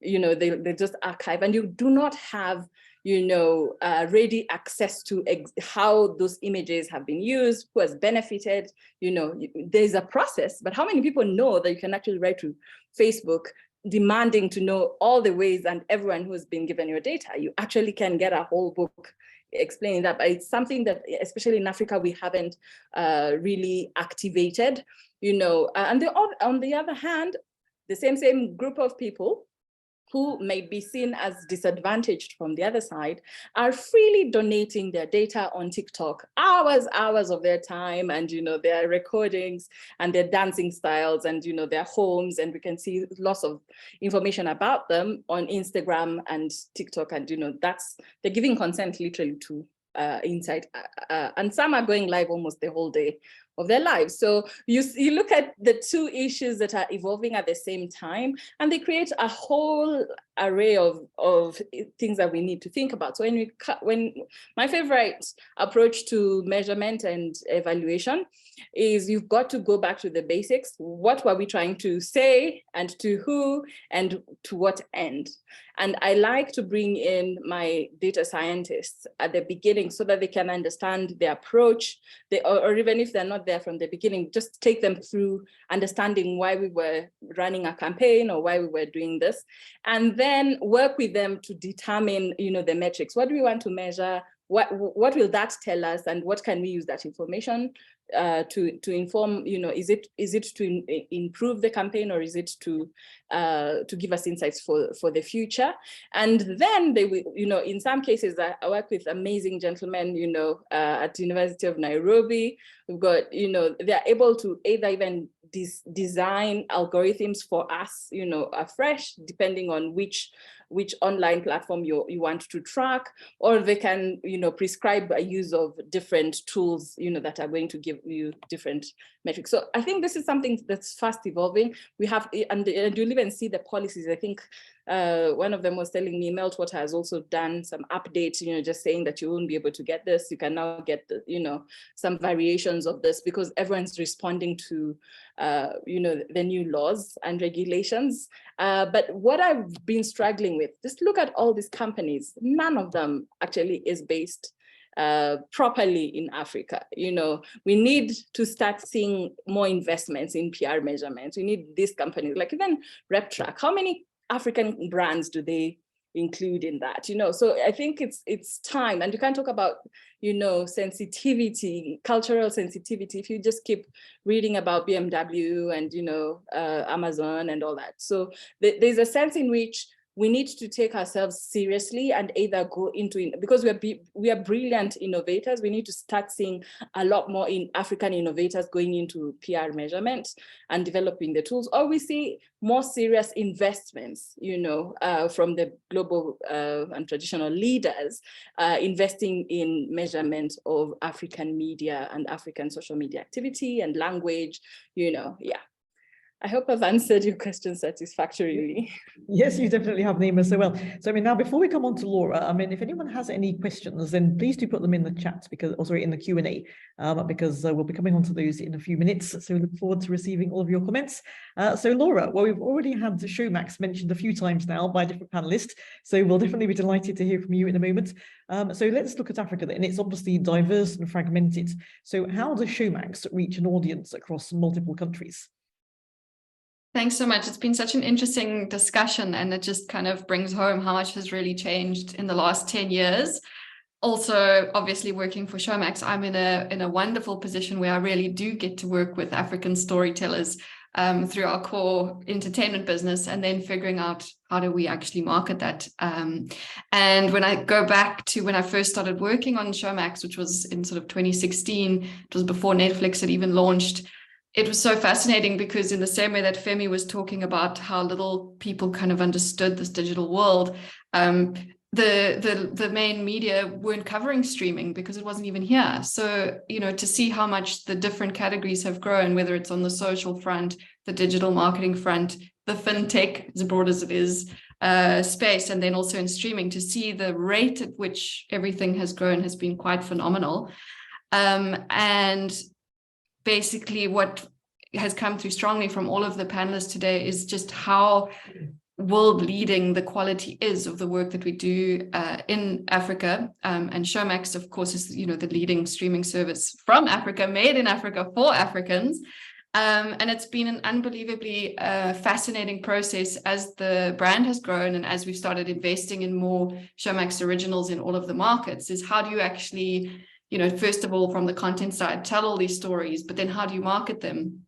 They just archive, and you do not have ready access to how those images have been used, who has benefited. There's a process, but how many people know that you can actually write to Facebook demanding to know all the ways and everyone who has been given your data? You actually can get a whole book explaining that, but it's something that, especially in Africa, we haven't really activated. And on the other hand, the same group of people who may be seen as disadvantaged from the other side are freely donating their data on TikTok, hours of their time, and their recordings and their dancing styles and their homes, and we can see lots of information about them on Instagram and TikTok, and they're giving consent literally to insight, and some are going live almost the whole day of their lives. So you look at the two issues that are evolving at the same time, and they create a whole array of things that we need to think about. So when my favorite approach to measurement and evaluation is, you've got to go back to the basics. What were we trying to say, and to who, and to what end? And I like to bring in my data scientists at the beginning so that they can understand the approach, or even if they're not there from the beginning, just take them through understanding why we were running a campaign or why we were doing this, and then work with them to determine, the metrics. What do we want to measure? What will that tell us, and what can we use that information to inform? Is it to improve the campaign, or is it to give us insights for the future? And then they will, in some cases, I work with amazing gentlemen, at the University of Nairobi. We've got, they're able to either even design algorithms for us, afresh, depending on which online platform you want to track, or they can, prescribe a use of different tools, that are going to give you different metrics. So I think this is something that's fast evolving. We have, and you'll even see the policies. I think one of them was telling me Meltwater has also done some updates, just saying that you won't be able to get this. You can now get some variations of this, because everyone's responding to the new laws and regulations. But what I've been struggling with, just look at all these companies. None of them actually is based properly in Africa. We need to start seeing more investments in PR measurements. We need these companies, like even RepTrack. How many African brands do they include in that? So I think it's time, and you can talk about sensitivity, cultural sensitivity, if you just keep reading about BMW and Amazon and all that. So there's a sense in which we need to take ourselves seriously and either go into, because we are brilliant innovators, we need to start seeing a lot more in African innovators going into PR measurement and developing the tools, or we see more serious investments, from the global and traditional leaders investing in measurement of African media and African social media activity and language, yeah. I hope I've answered your question satisfactorily. Yes, you definitely have, Nima, so well. So now before we come on to Laura, if anyone has any questions, then please do put them in the chat, in the Q&A, because we'll be coming on to those in a few minutes. So we look forward to receiving all of your comments. So Laura, well, we've already had Showmax mentioned a few times now by different panelists, so we'll definitely be delighted to hear from you in a moment. So let's look at Africa then. It's obviously diverse and fragmented. So how does Showmax reach an audience across multiple countries? Thanks so much. It's been such an interesting discussion, and it just kind of brings home how much has really changed in the last 10 years. Also, obviously working for Showmax, I'm in a wonderful position where I really do get to work with African storytellers through our core entertainment business, and then figuring out how do we actually market that. And when I go back to when I first started working on Showmax, which was in sort of 2016, it was before Netflix had even launched. It was so fascinating because in the same way that Femi was talking about how little people kind of understood this digital world, the main media weren't covering streaming because it wasn't even here. So, to see how much the different categories have grown, whether it's on the social front, the digital marketing front, the FinTech, as broad as it is, space, and then also in streaming, to see the rate at which everything has grown has been quite phenomenal. And basically what has come through strongly from all of the panelists today is just how world leading the quality is of the work that we do in Africa. And Showmax, of course, is the leading streaming service from Africa, made in Africa for Africans. And it's been an unbelievably fascinating process as the brand has grown and as we've started investing in more Showmax originals in all of the markets, is how do you actually, first of all, from the content side, tell all these stories, but then how do you market them?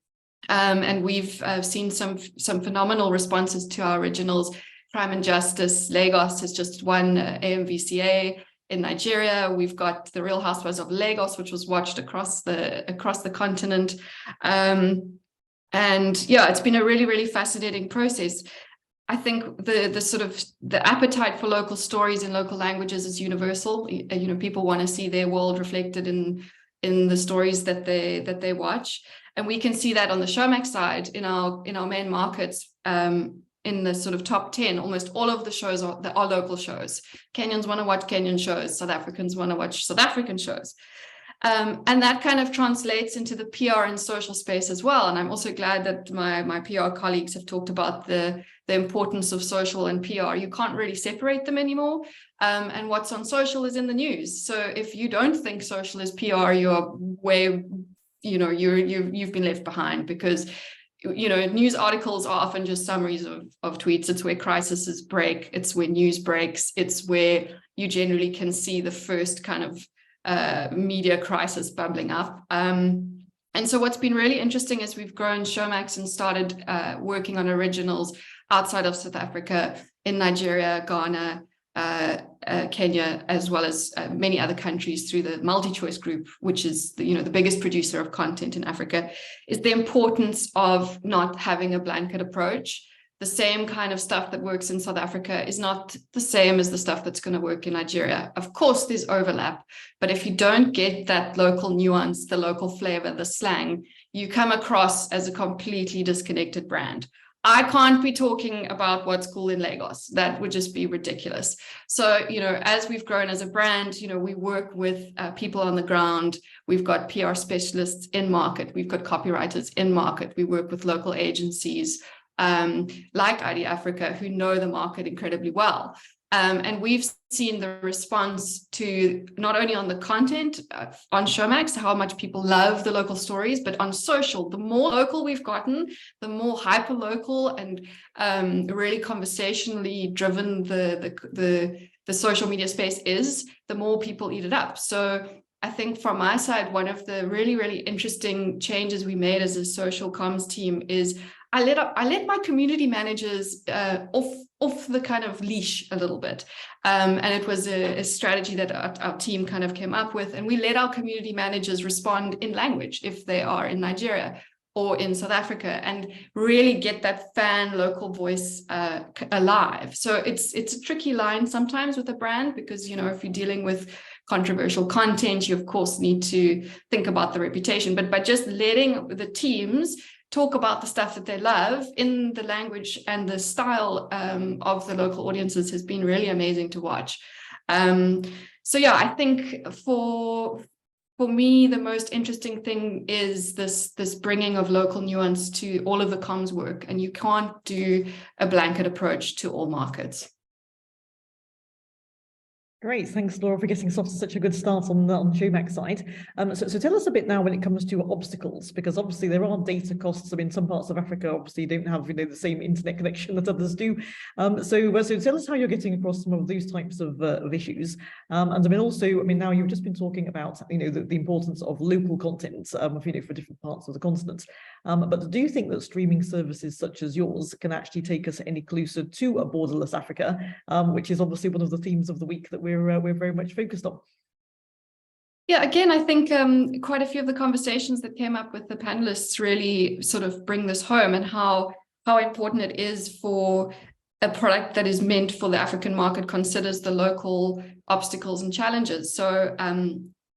And we've seen some phenomenal responses to our originals Crime and Justice. Lagos has just won AMVCA. In Nigeria, we've got The Real Housewives of Lagos, which was watched across the continent. And yeah, it's been a really, really fascinating process. I think the appetite for local stories in local languages is universal. You know, people want to see their world reflected in the stories that they watch, and we can see that on the Showmax side in our main markets. In the sort of top 10, almost all of the shows are local shows. Kenyans want to watch Kenyan shows. South Africans want to watch South African shows. And that kind of translates into the PR and social space as well. And I'm also glad that my PR colleagues have talked about the importance of social and PR. You can't really separate them anymore. And what's on social is in the news. So if you don't think social is PR, you're way, you know, you've been left behind, because you know, news articles are often just summaries of tweets. It's where crises break. It's where news breaks. It's where you generally can see the first kind of media crisis bubbling up. And so what's been really interesting is we've grown Showmax and started working on originals outside of South Africa, in Nigeria, Ghana, Kenya, as well as many other countries through the MultiChoice Group, which is the biggest producer of content in Africa. Is the importance of not having a blanket approach. The same kind of stuff that works in South Africa is not the same as the stuff that's going to work in Nigeria. Of course, there's overlap, but if you don't get that local nuance, the local flavor, the slang, you come across as a completely disconnected brand. I can't be talking about what's cool in Lagos. That would just be ridiculous. So, as we've grown as a brand, we work with people on the ground. We've got PR specialists in market. We've got copywriters in market. We work with local agencies like ID Africa, who know the market incredibly well. And we've seen the response to not only on the content on Showmax, how much people love the local stories, but on social. The more local we've gotten, the more hyper local and really conversationally driven the social media space is, the more people eat it up. So I think from my side, one of the really, really interesting changes we made as a social comms team is I let my community managers off the kind of leash a little bit. And it was a strategy that our team kind of came up with. And we let our community managers respond in language if they are in Nigeria or in South Africa, and really get that fan local voice alive. So it's a tricky line sometimes with a brand, because, if you're dealing with controversial content, you of course need to think about the reputation, but by just letting the teams talk about the stuff that they love in the language and the style of the local audiences has been really amazing to watch. So yeah, I think for me, the most interesting thing is this bringing of local nuance to all of the comms work, and you can't do a blanket approach to all markets. Great, thanks Laura for getting us off to such a good start on the Showmax side. So tell us a bit now when it comes to obstacles, because obviously there are data costs. I mean, some parts of Africa obviously don't have the same internet connection that others do. So tell us how you're getting across some of those types of issues. And I mean also, now you've just been talking about the importance of local content for different parts of the continent. But do you think that streaming services such as yours can actually take us any closer to a borderless Africa, which is obviously one of the themes of the week that we're very much focused on? Yeah, again, I think quite a few of the conversations that came up with the panelists really sort of bring this home, and how important it is for a product that is meant for the African market considers the local obstacles and challenges. So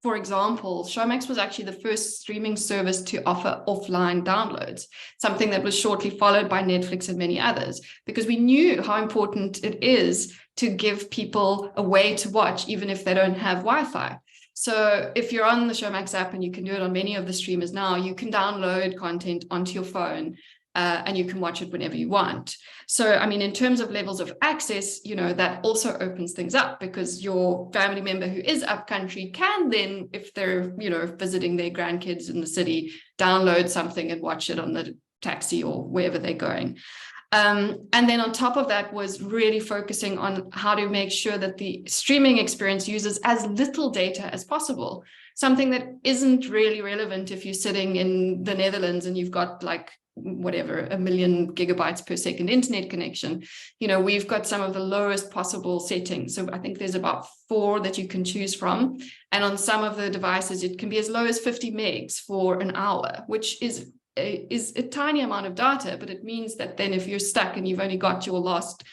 for example, Showmax was actually the first streaming service to offer offline downloads, something that was shortly followed by Netflix and many others, because we knew how important it is to give people a way to watch, even if they don't have Wi-Fi. So if you're on the Showmax app, and you can do it on many of the streamers now, you can download content onto your phone and you can watch it whenever you want. So, in terms of levels of access, that also opens things up, because your family member who is up country can then, if they're, visiting their grandkids in the city, download something and watch it on the taxi or wherever they're going. And then on top of that was really focusing on how to make sure that the streaming experience uses as little data as possible. something that isn't really relevant if you're sitting in the Netherlands and you've got like whatever, 1 million gigabytes per second internet connection. You know, we've got some of the lowest possible settings. So I think there's about 4 that you can choose from. And on some of the devices, it can be as low as 50 megs for an hour, which is a tiny amount of data, but it means that then if you're stuck and you've only got your last,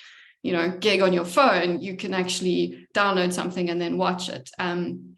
you know, gig on your phone, you can actually download something and then watch it. And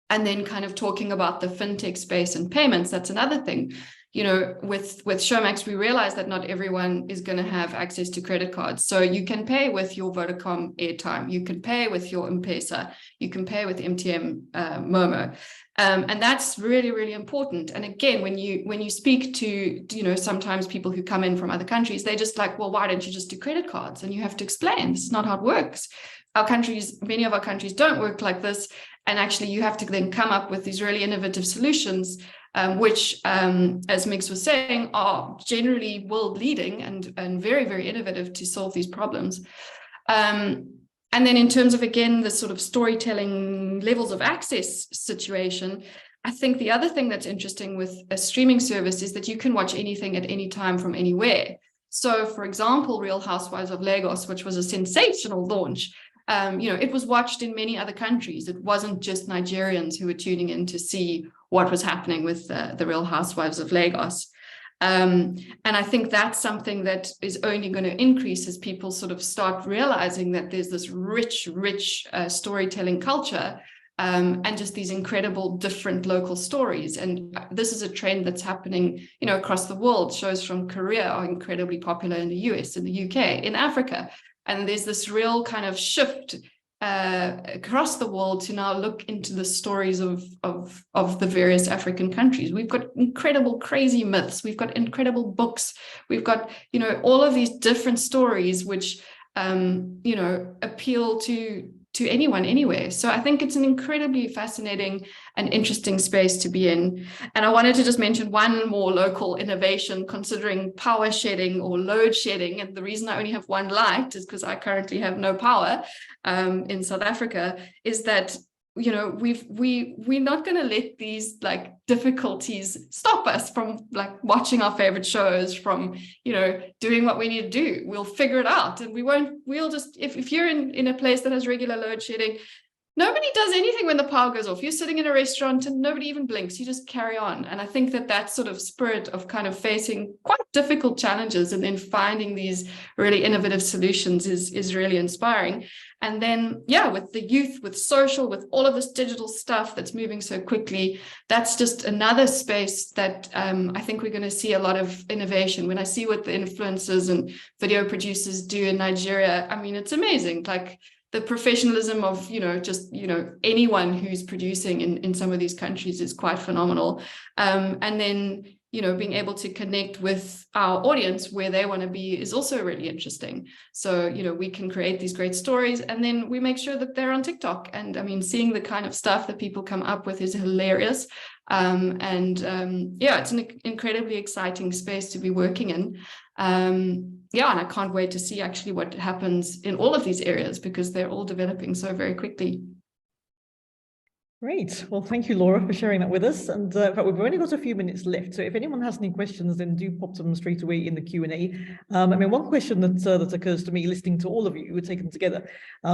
then kind of talking about the fintech space and payments, that's another thing. You know, with Showmax, we realize that not everyone is going to have access to credit cards. So you can pay with your Vodacom airtime, you can pay with your M-Pesa, you can pay with MTM Momo. And that's really, really important. And again, when you speak to, you know, sometimes people who come in from other countries, they're just like, well, why don't you just do credit cards? And you have to explain, this is not how it works. Our countries, many of our countries don't work like this. And actually, you have to then come up with these really innovative solutions, which, as Mix was saying, are generally world leading and very, very innovative to solve these problems. And then in terms of, again, the sort of storytelling levels of access situation, I think the other thing that's interesting with a streaming service is that you can watch anything at any time from anywhere. So, for example, Real Housewives of Lagos, which was a sensational launch, you know, it was watched in many other countries. It wasn't just Nigerians who were tuning in to see what was happening with the Real Housewives of Lagos. And I think that's something that is only going to increase as people sort of start realizing that there's this rich storytelling culture, and just these incredible different local stories. And this is a trend that's happening, you know, across the world. Shows from Korea are incredibly popular in the US, in the UK, in Africa. And there's this real kind of shift across the world to now look into the stories of the various African countries. We've got incredible, crazy myths. We've got incredible books. We've got, you know, all of these different stories which, you know, appeal to anyone, anywhere. So I think it's an incredibly fascinating and interesting space to be in. And I wanted to just mention one more local innovation, considering power shedding or load shedding. And the reason I only have one light is because I currently have no power in South Africa, is that, you know, we're not going to let these like difficulties stop us from like watching our favorite shows, from, you know, doing what we need to do. We'll figure it out, and we'll just, if you're in a place that has regular load shedding, nobody does anything when the power goes off. You're sitting in a restaurant and nobody even blinks. You just carry on. And I think that sort of spirit of kind of facing quite difficult challenges and then finding these really innovative solutions is really inspiring. And then, yeah, with the youth, with social, with all of this digital stuff that's moving so quickly, that's just another space that I think we're going to see a lot of innovation. When I see what the influencers and video producers do in Nigeria, I mean, it's amazing. Like, the professionalism of, you know, just, you know, anyone who's producing in some of these countries is quite phenomenal. And then, you know, being able to connect with our audience where they want to be is also really interesting. So, you know, we can create these great stories and then we make sure that they're on TikTok. And I mean, seeing the kind of stuff that people come up with is hilarious. Yeah, it's an incredibly exciting space to be working in. Yeah, and I can't wait to see actually what happens in all of these areas, because they're all developing so very quickly. Great. Well, thank you, Laura, for sharing that with us. And in fact, we've only got a few minutes left. So if anyone has any questions, then do pop them straight away in the Q&A. I mean, one question that occurs to me, listening to all of you who are taken together,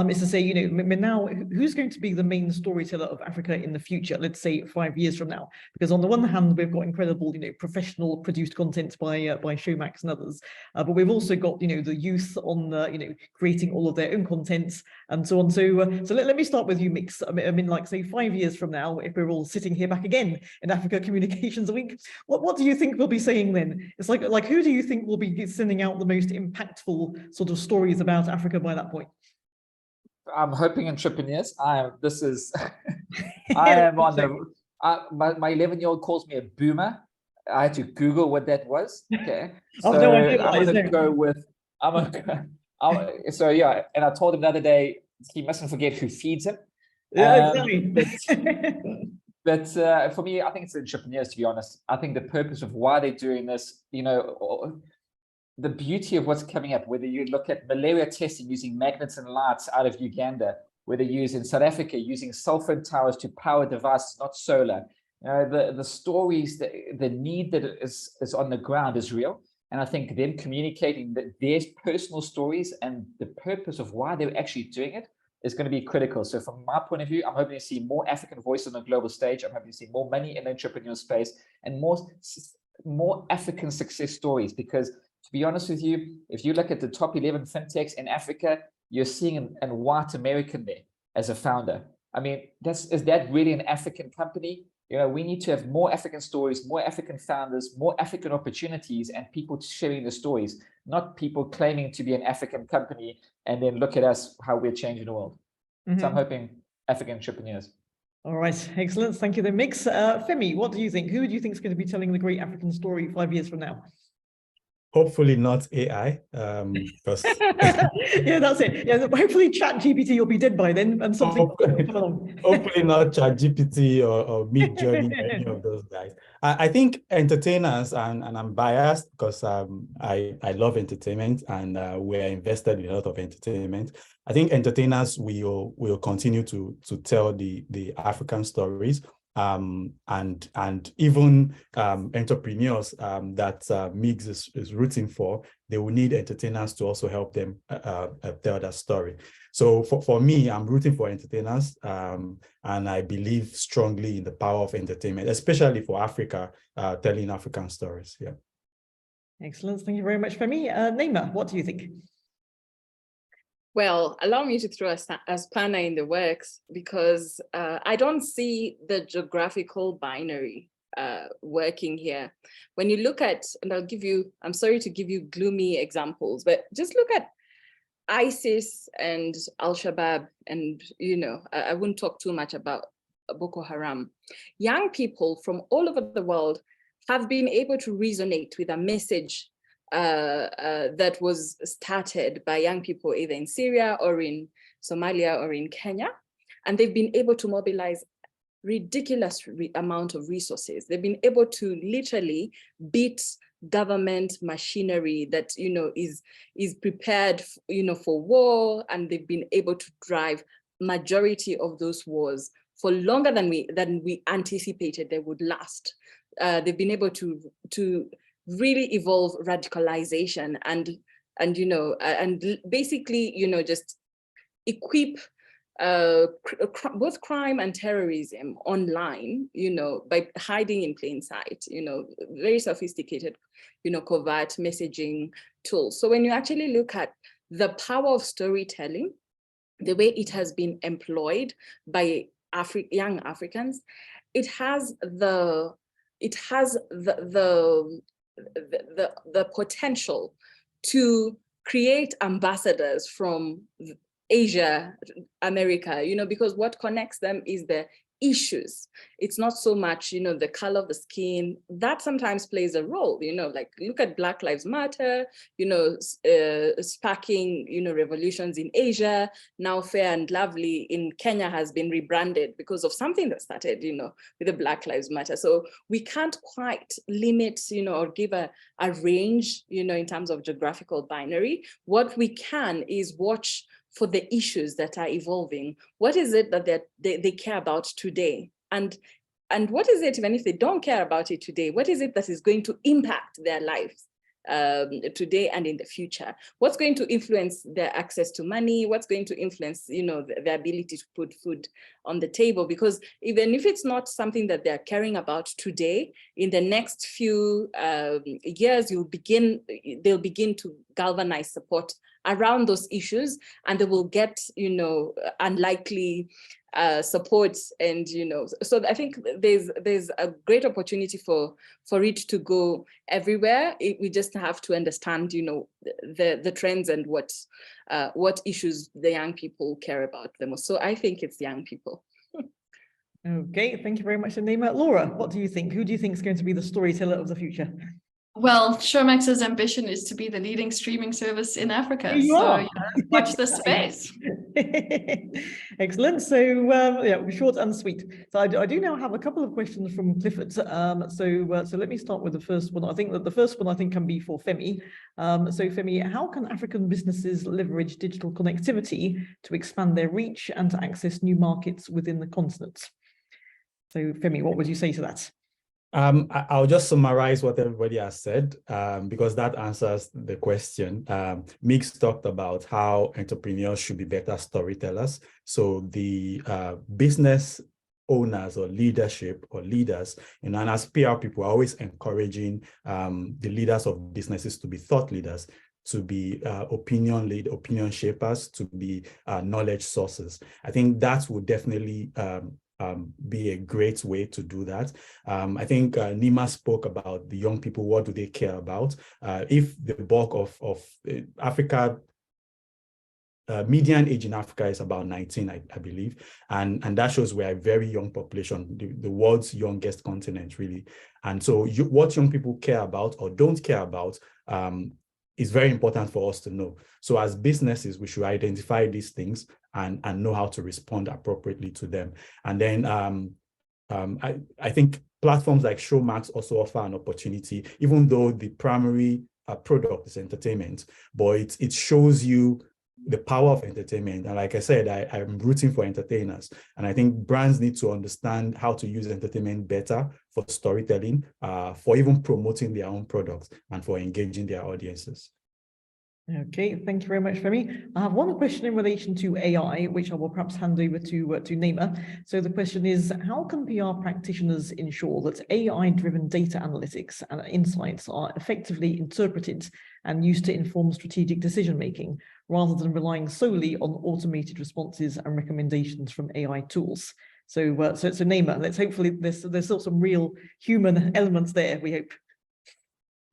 is to say, you know, now, who's going to be the main storyteller of Africa in the future, let's say 5 years from now? Because on the one hand, we've got incredible, you know, professional produced content by Showmax and others. But we've also got, you know, the youth on, you know, creating all of their own contents and so on. So let me start with you, Mix. I mean, like, say 5 years from now, if we're all sitting here back again in Africa Communications Week, what do you think we'll be saying then? It's like who do you think will be sending out the most impactful sort of stories about Africa by that point? I'm hoping entrepreneurs. I am on the my 11-year-old calls me a boomer. I had to Google what that was. Okay, so no, I'm gonna go with so yeah, and I told him the other day he mustn't forget who feeds him. Yeah, exactly. But for me, I think it's entrepreneurs, to be honest. I think the purpose of why they're doing this, you know, the beauty of what's coming up, whether you look at malaria testing using magnets and lights out of Uganda, where they use in South Africa, using cell phone towers to power devices, not solar. The stories, the need that is on the ground is real. And I think them communicating that their personal stories and the purpose of why they're actually doing it is going to be critical. So from my point of view, I'm hoping to see more African voices on the global stage. I'm hoping to see more money in the entrepreneurial space and more African success stories. Because to be honest with you, if you look at the top 11 fintechs in Africa, you're seeing a white American there as a founder. I mean, is that really an African company? We need to have more African stories, more African founders, more African opportunities, and people sharing the stories, not people claiming to be an African company and then look at us, how we're changing the world. So I'm hoping African entrepreneurs. All right, excellent. Thank you, then, Mix. Femi, what do you think? Who do you think is going to be telling the great African story 5 years from now? Hopefully not AI, because yeah, that's it. Yeah, hopefully ChatGPT will be dead by then, and something will come along. Hopefully not ChatGPT or Midjourney, any of those guys. I think entertainers, and I'm biased because I love entertainment, and we're invested in a lot of entertainment. I think entertainers will continue to tell the African stories. And even entrepreneurs that Migs is rooting for, they will need entertainers to also help them tell that story. So for me, I'm rooting for entertainers, and I believe strongly in the power of entertainment, especially for Africa, telling African stories. Yeah. Excellent. Thank you very much, Femi. Naima, what do you think? Well, allow me to throw a spanner in the works, because I don't see the geographical binary working here. When you look at, and I'm sorry to give you gloomy examples, but just look at ISIS and Al-Shabaab, and I wouldn't talk too much about Boko Haram. Young people from all over the world have been able to resonate with a message that was started by young people either in Syria or in Somalia or in Kenya, and they've been able to mobilize ridiculous amount of resources. They've been able to literally beat government machinery that is prepared for war, and they've been able to drive majority of those wars for longer than we anticipated they would last. They've been able to really evolve radicalization and basically just equip both crime and terrorism online, by hiding in plain sight, very sophisticated, covert messaging tools. So when you actually look at the power of storytelling, the way it has been employed by young Africans, it has the potential to create ambassadors from Asia, America, because what connects them is the issues. It's not so much, the color of the skin. That sometimes plays a role, like look at Black Lives Matter, sparking, revolutions in Asia. Now Fair and Lovely in Kenya has been rebranded because of something that started, with the Black Lives Matter. So we can't quite limit, or give a range, in terms of geographical binary. What we can is watch for the issues that are evolving. What is it that they care about today? And what is it, even if they don't care about it today, what is it that is going to impact their lives today and in the future? What's going to influence their access to money? What's going to influence, their ability to put food on the table? Because even if it's not something that they're caring about today, in the next few years, they'll begin to galvanize support around those issues, and they will get, unlikely support, and so I think there's a great opportunity for it to go everywhere. We just have to understand, the trends and what issues the young people care about the most. So I think it's young people. Okay, thank you very much, Naima. Laura, what do you think? Who do you think is going to be the storyteller of the future? Well, Showmax's ambition is to be the leading streaming service in Africa. So watch this space. Excellent. So yeah, short and sweet. So I do now have a couple of questions from Clifford. So let me start with the first one. I think that the first one can be for Femi. So Femi, how can African businesses leverage digital connectivity to expand their reach and to access new markets within the continent? So Femi, what would you say to that? I'll just summarize what everybody has said, because that answers the question. Mix talked about how entrepreneurs should be better storytellers. So the business owners or leadership or leaders, and as PR people are always encouraging the leaders of businesses to be thought leaders, to be opinion shapers, to be knowledge sources. I think that would definitely be a great way to do that. I think Nima spoke about the young people. What do they care about? If the bulk of Africa, median age in Africa is about 19, I believe, and that shows we're a very young population, the world's youngest continent, really. And so what young people care about or don't care about is very important for us to know. So as businesses, we should identify these things and know how to respond appropriately to them. And then I think platforms like Showmax also offer an opportunity, even though the primary product is entertainment, but it shows you the power of entertainment. And like I said, I'm rooting for entertainers. And I think brands need to understand how to use entertainment better for storytelling, for even promoting their own products and for engaging their audiences. Okay, thank you very much, Femi. I have one question in relation to AI, which I will perhaps hand over to Naima. So the question is, how can PR practitioners ensure that AI-driven data analytics and insights are effectively interpreted and used to inform strategic decision-making, rather than relying solely on automated responses and recommendations from AI tools? So Naima, let's hopefully there's still some real human elements there, we hope.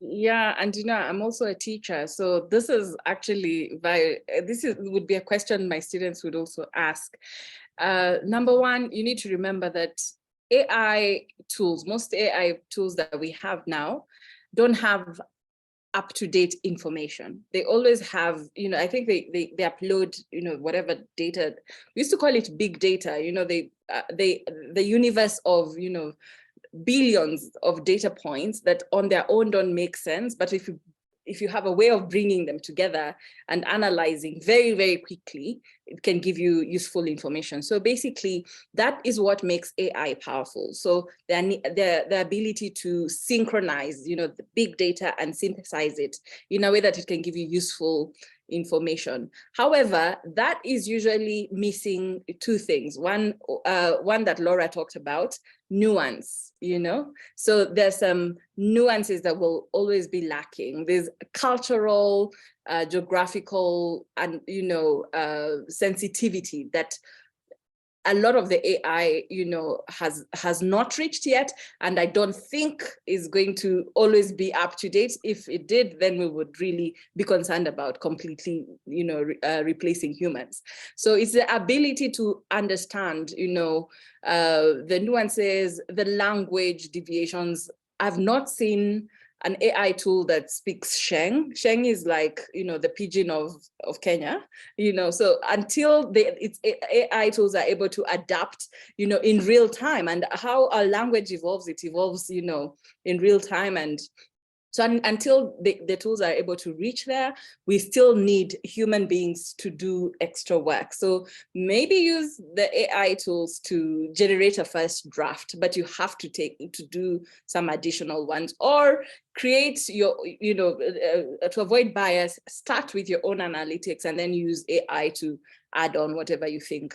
Yeah, and I'm also a teacher, so this is actually would be a question my students would also ask. Number one, you need to remember that AI tools, most AI tools that we have now, don't have up-to-date information. They always have, I think they upload, whatever data. We used to call it big data. The universe of, billions of data points that on their own don't make sense, but if you have a way of bringing them together and analyzing very, very quickly, it can give you useful information. So basically, that is what makes AI powerful. So the ability to synchronize, the big data and synthesize it in a way that it can give you useful information. However, that is usually missing two things. One that Laura talked about, nuance, So there's some nuances that will always be lacking. There's cultural, geographical, and, sensitivity that a lot of the AI, has not reached yet, and I don't think is going to always be up to date. If it did, then we would really be concerned about completely, replacing humans. So it's the ability to understand, the nuances, the language deviations. I've not seen an AI tool that speaks Sheng. Sheng is like, the pidgin of Kenya, so until AI tools are able to adapt, in real time, and how our language evolves, it evolves, in real time. And so until the tools are able to reach there, we still need human beings to do extra work. So maybe use the AI tools to generate a first draft, but you have to do some additional ones, or create your, to avoid bias, start with your own analytics and then use AI to add on whatever you think,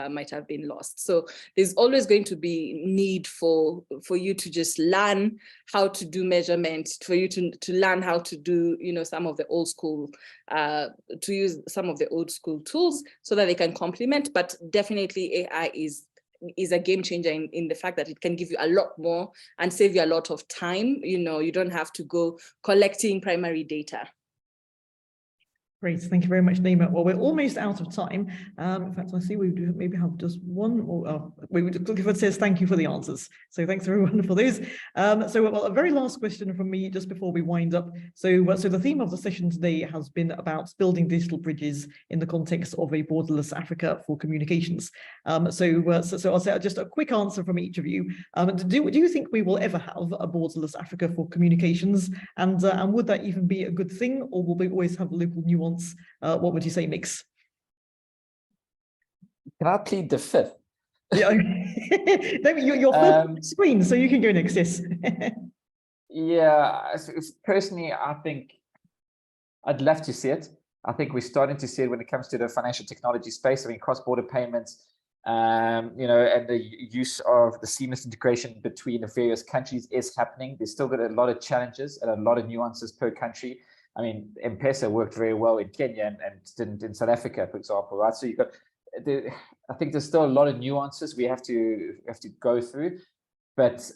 might have been lost. So there's always going to be need for you to just learn how to do measurement, for you to learn how to do, some of the old school, to use some of the old school tools so that they can complement. But definitely AI is a game changer in the fact that it can give you a lot more and save you a lot of time. You don't have to go collecting primary data. Great, thank you very much, Naima. Well, we're almost out of time. In fact, I see we do maybe have just one more. Clifford says thank you for the answers. So thanks everyone for those. A very last question from me just before we wind up. So the theme of the session today has been about building digital bridges in the context of a borderless Africa for communications. I'll say just a quick answer from each of you. Do you think we will ever have a borderless Africa for communications? And would that even be a good thing, or will we always have local nuance? What would you say, Mix? Can I plead the fifth? Yeah, you're full screen, so you can go next. Yes. Yeah, personally, I think I'd love to see it. I think we're starting to see it when it comes to the financial technology space. I mean, cross-border payments, and the use of the seamless integration between the various countries is happening. There's still got a lot of challenges and a lot of nuances per country. I mean, M-Pesa worked very well in Kenya and didn't in South Africa, for example, right? So I think there's still a lot of nuances we have to go through. But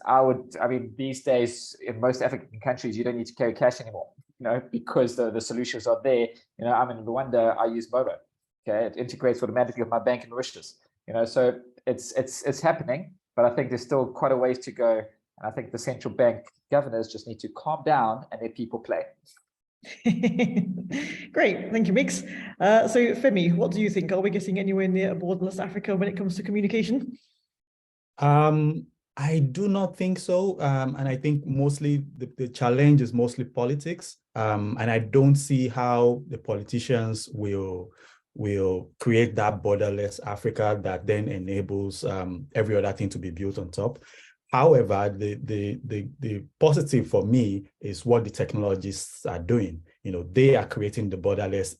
these days in most African countries, you don't need to carry cash anymore, because the solutions are there. I'm in Rwanda, I use Mobo. Okay, it integrates automatically with my bank in Mauritius. So it's happening, but I think there's still quite a ways to go. And I think the central bank governors just need to calm down and let people play. Great, thank you, Mix. So Femi, what do you think? Are we getting anywhere near a borderless Africa when it comes to communication? I do not think so. And I think mostly the challenge is mostly politics. And I don't see how the politicians will create that borderless Africa that then enables every other thing to be built on top. However, the positive for me is what the technologists are doing. They are creating the borderless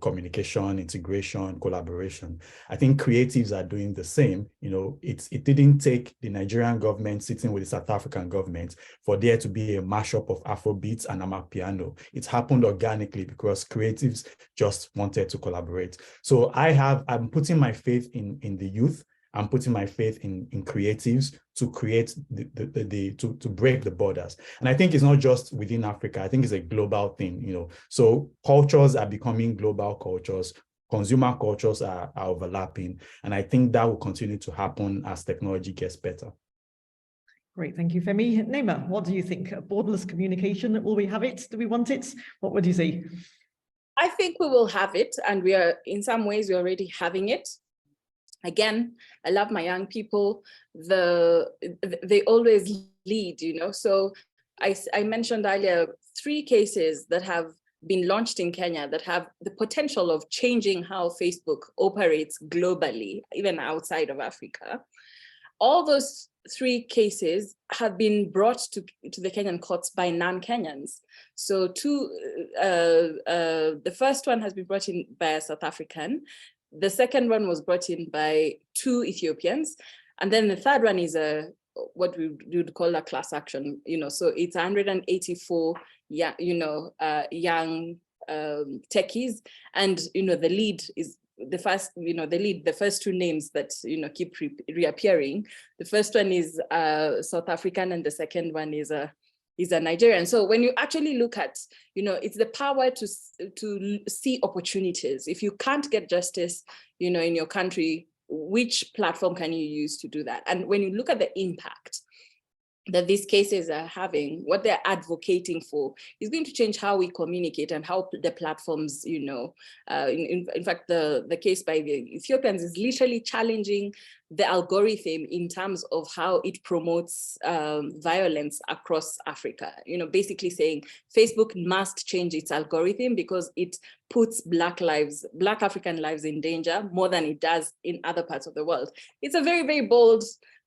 communication, integration, collaboration. I think creatives are doing the same. It didn't take the Nigerian government sitting with the South African government for there to be a mashup of Afrobeats and Amapiano. It happened organically because creatives just wanted to collaborate. So I'm putting my faith in the youth. I'm putting my faith in creatives to create to break the borders. And I think it's not just within Africa. I think it's a global thing, So cultures are becoming global cultures. Consumer cultures are overlapping. And I think that will continue to happen as technology gets better. Great, thank you, Femi. Naima, what do you think? Borderless communication, will we have it? Do we want it? What would you say? I think we will have it, and we are, in some ways, we're already having it. Again, I love my young people. They always lead, So I mentioned earlier 3 cases that have been launched in Kenya that have the potential of changing how Facebook operates globally, even outside of Africa. All those 3 cases have been brought to the Kenyan courts by non-Kenyans. So the first one has been brought in by a South African. The second one was brought in by 2 Ethiopians. And then the third one is what we would call a class action, so it's 184 young techies. And, the lead is the first 2 names that, keep reappearing. The first one is South African and the second one is a Nigerian. So when you actually look at, it's the power to see opportunities. If you can't get justice, in your country, which platform can you use to do that? And when you look at the impact that these cases are having, what they're advocating for is going to change how we communicate and how the platforms, in fact, the case by the Ethiopians is literally challenging the algorithm in terms of how it promotes violence across Africa, basically saying Facebook must change its algorithm because it puts Black African lives in danger more than it does in other parts of the world. It's a very, very bold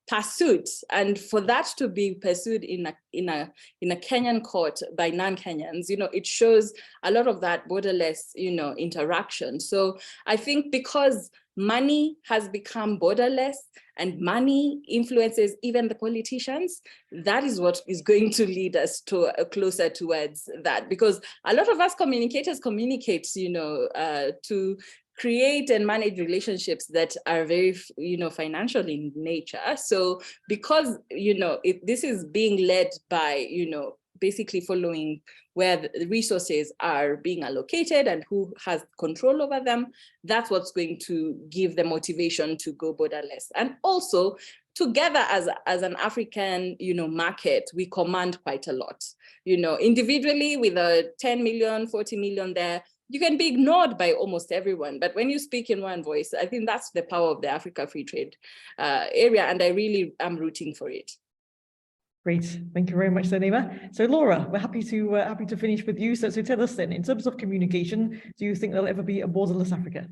pursuit, and for that to be pursued in a Kenyan court by non-Kenyans, it shows a lot of that borderless, interaction. So I think because money has become borderless and money influences even the politicians, that is what is going to lead us to closer towards that, because a lot of us communicators communicate, to create and manage relationships that are very, financial in nature. So because, this is being led by, basically following where the resources are being allocated and who has control over them. That's what's going to give the motivation to go borderless. And also, together as an African, market, we command quite a lot. Individually with a 10 million, 40 million there, you can be ignored by almost everyone. But when you speak in one voice, I think that's the power of the Africa Free Trade area. And I really am rooting for it. Great, thank you very much, Naima. So Laura, we're happy to finish with you. So tell us then, in terms of communication, do you think there'll ever be a borderless Africa?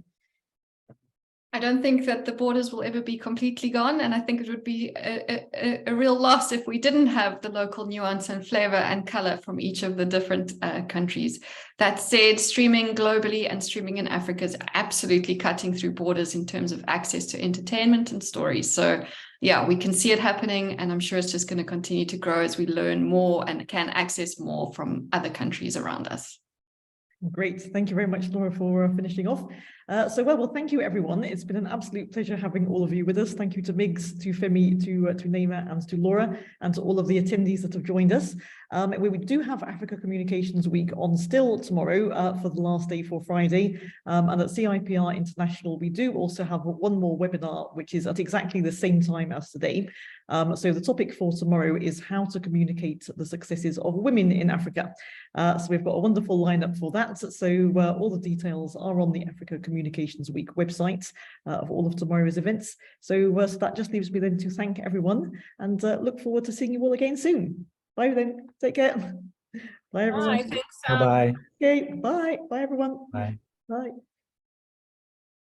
I don't think that the borders will ever be completely gone. And I think it would be a real loss if we didn't have the local nuance and flavor and color from each of the different countries. That said, streaming globally and streaming in Africa is absolutely cutting through borders in terms of access to entertainment and stories. So yeah, we can see it happening, and I'm sure it's just going to continue to grow as we learn more and can access more from other countries around us. Great, thank you very much, Laura, for finishing off. Well, thank you, everyone. It's been an absolute pleasure having all of you with us. Thank you to Migs, to Femi, to Naima, and to Laura, and to all of the attendees that have joined us. We do have Africa Communications Week on still tomorrow for the last day for Friday. And at CIPR International, we do also have one more webinar, which is at exactly the same time as today. So the topic for tomorrow is how to communicate the successes of women in Africa. So we've got a wonderful lineup for that. So all the details are on the Africa Communications Week website of all of tomorrow's events. So that just leaves me then to thank everyone and look forward to seeing you all again soon. Bye then. Take care. Bye everyone. Bye. Thanks, Bye-bye. Okay. Bye. Bye everyone. Bye. Bye.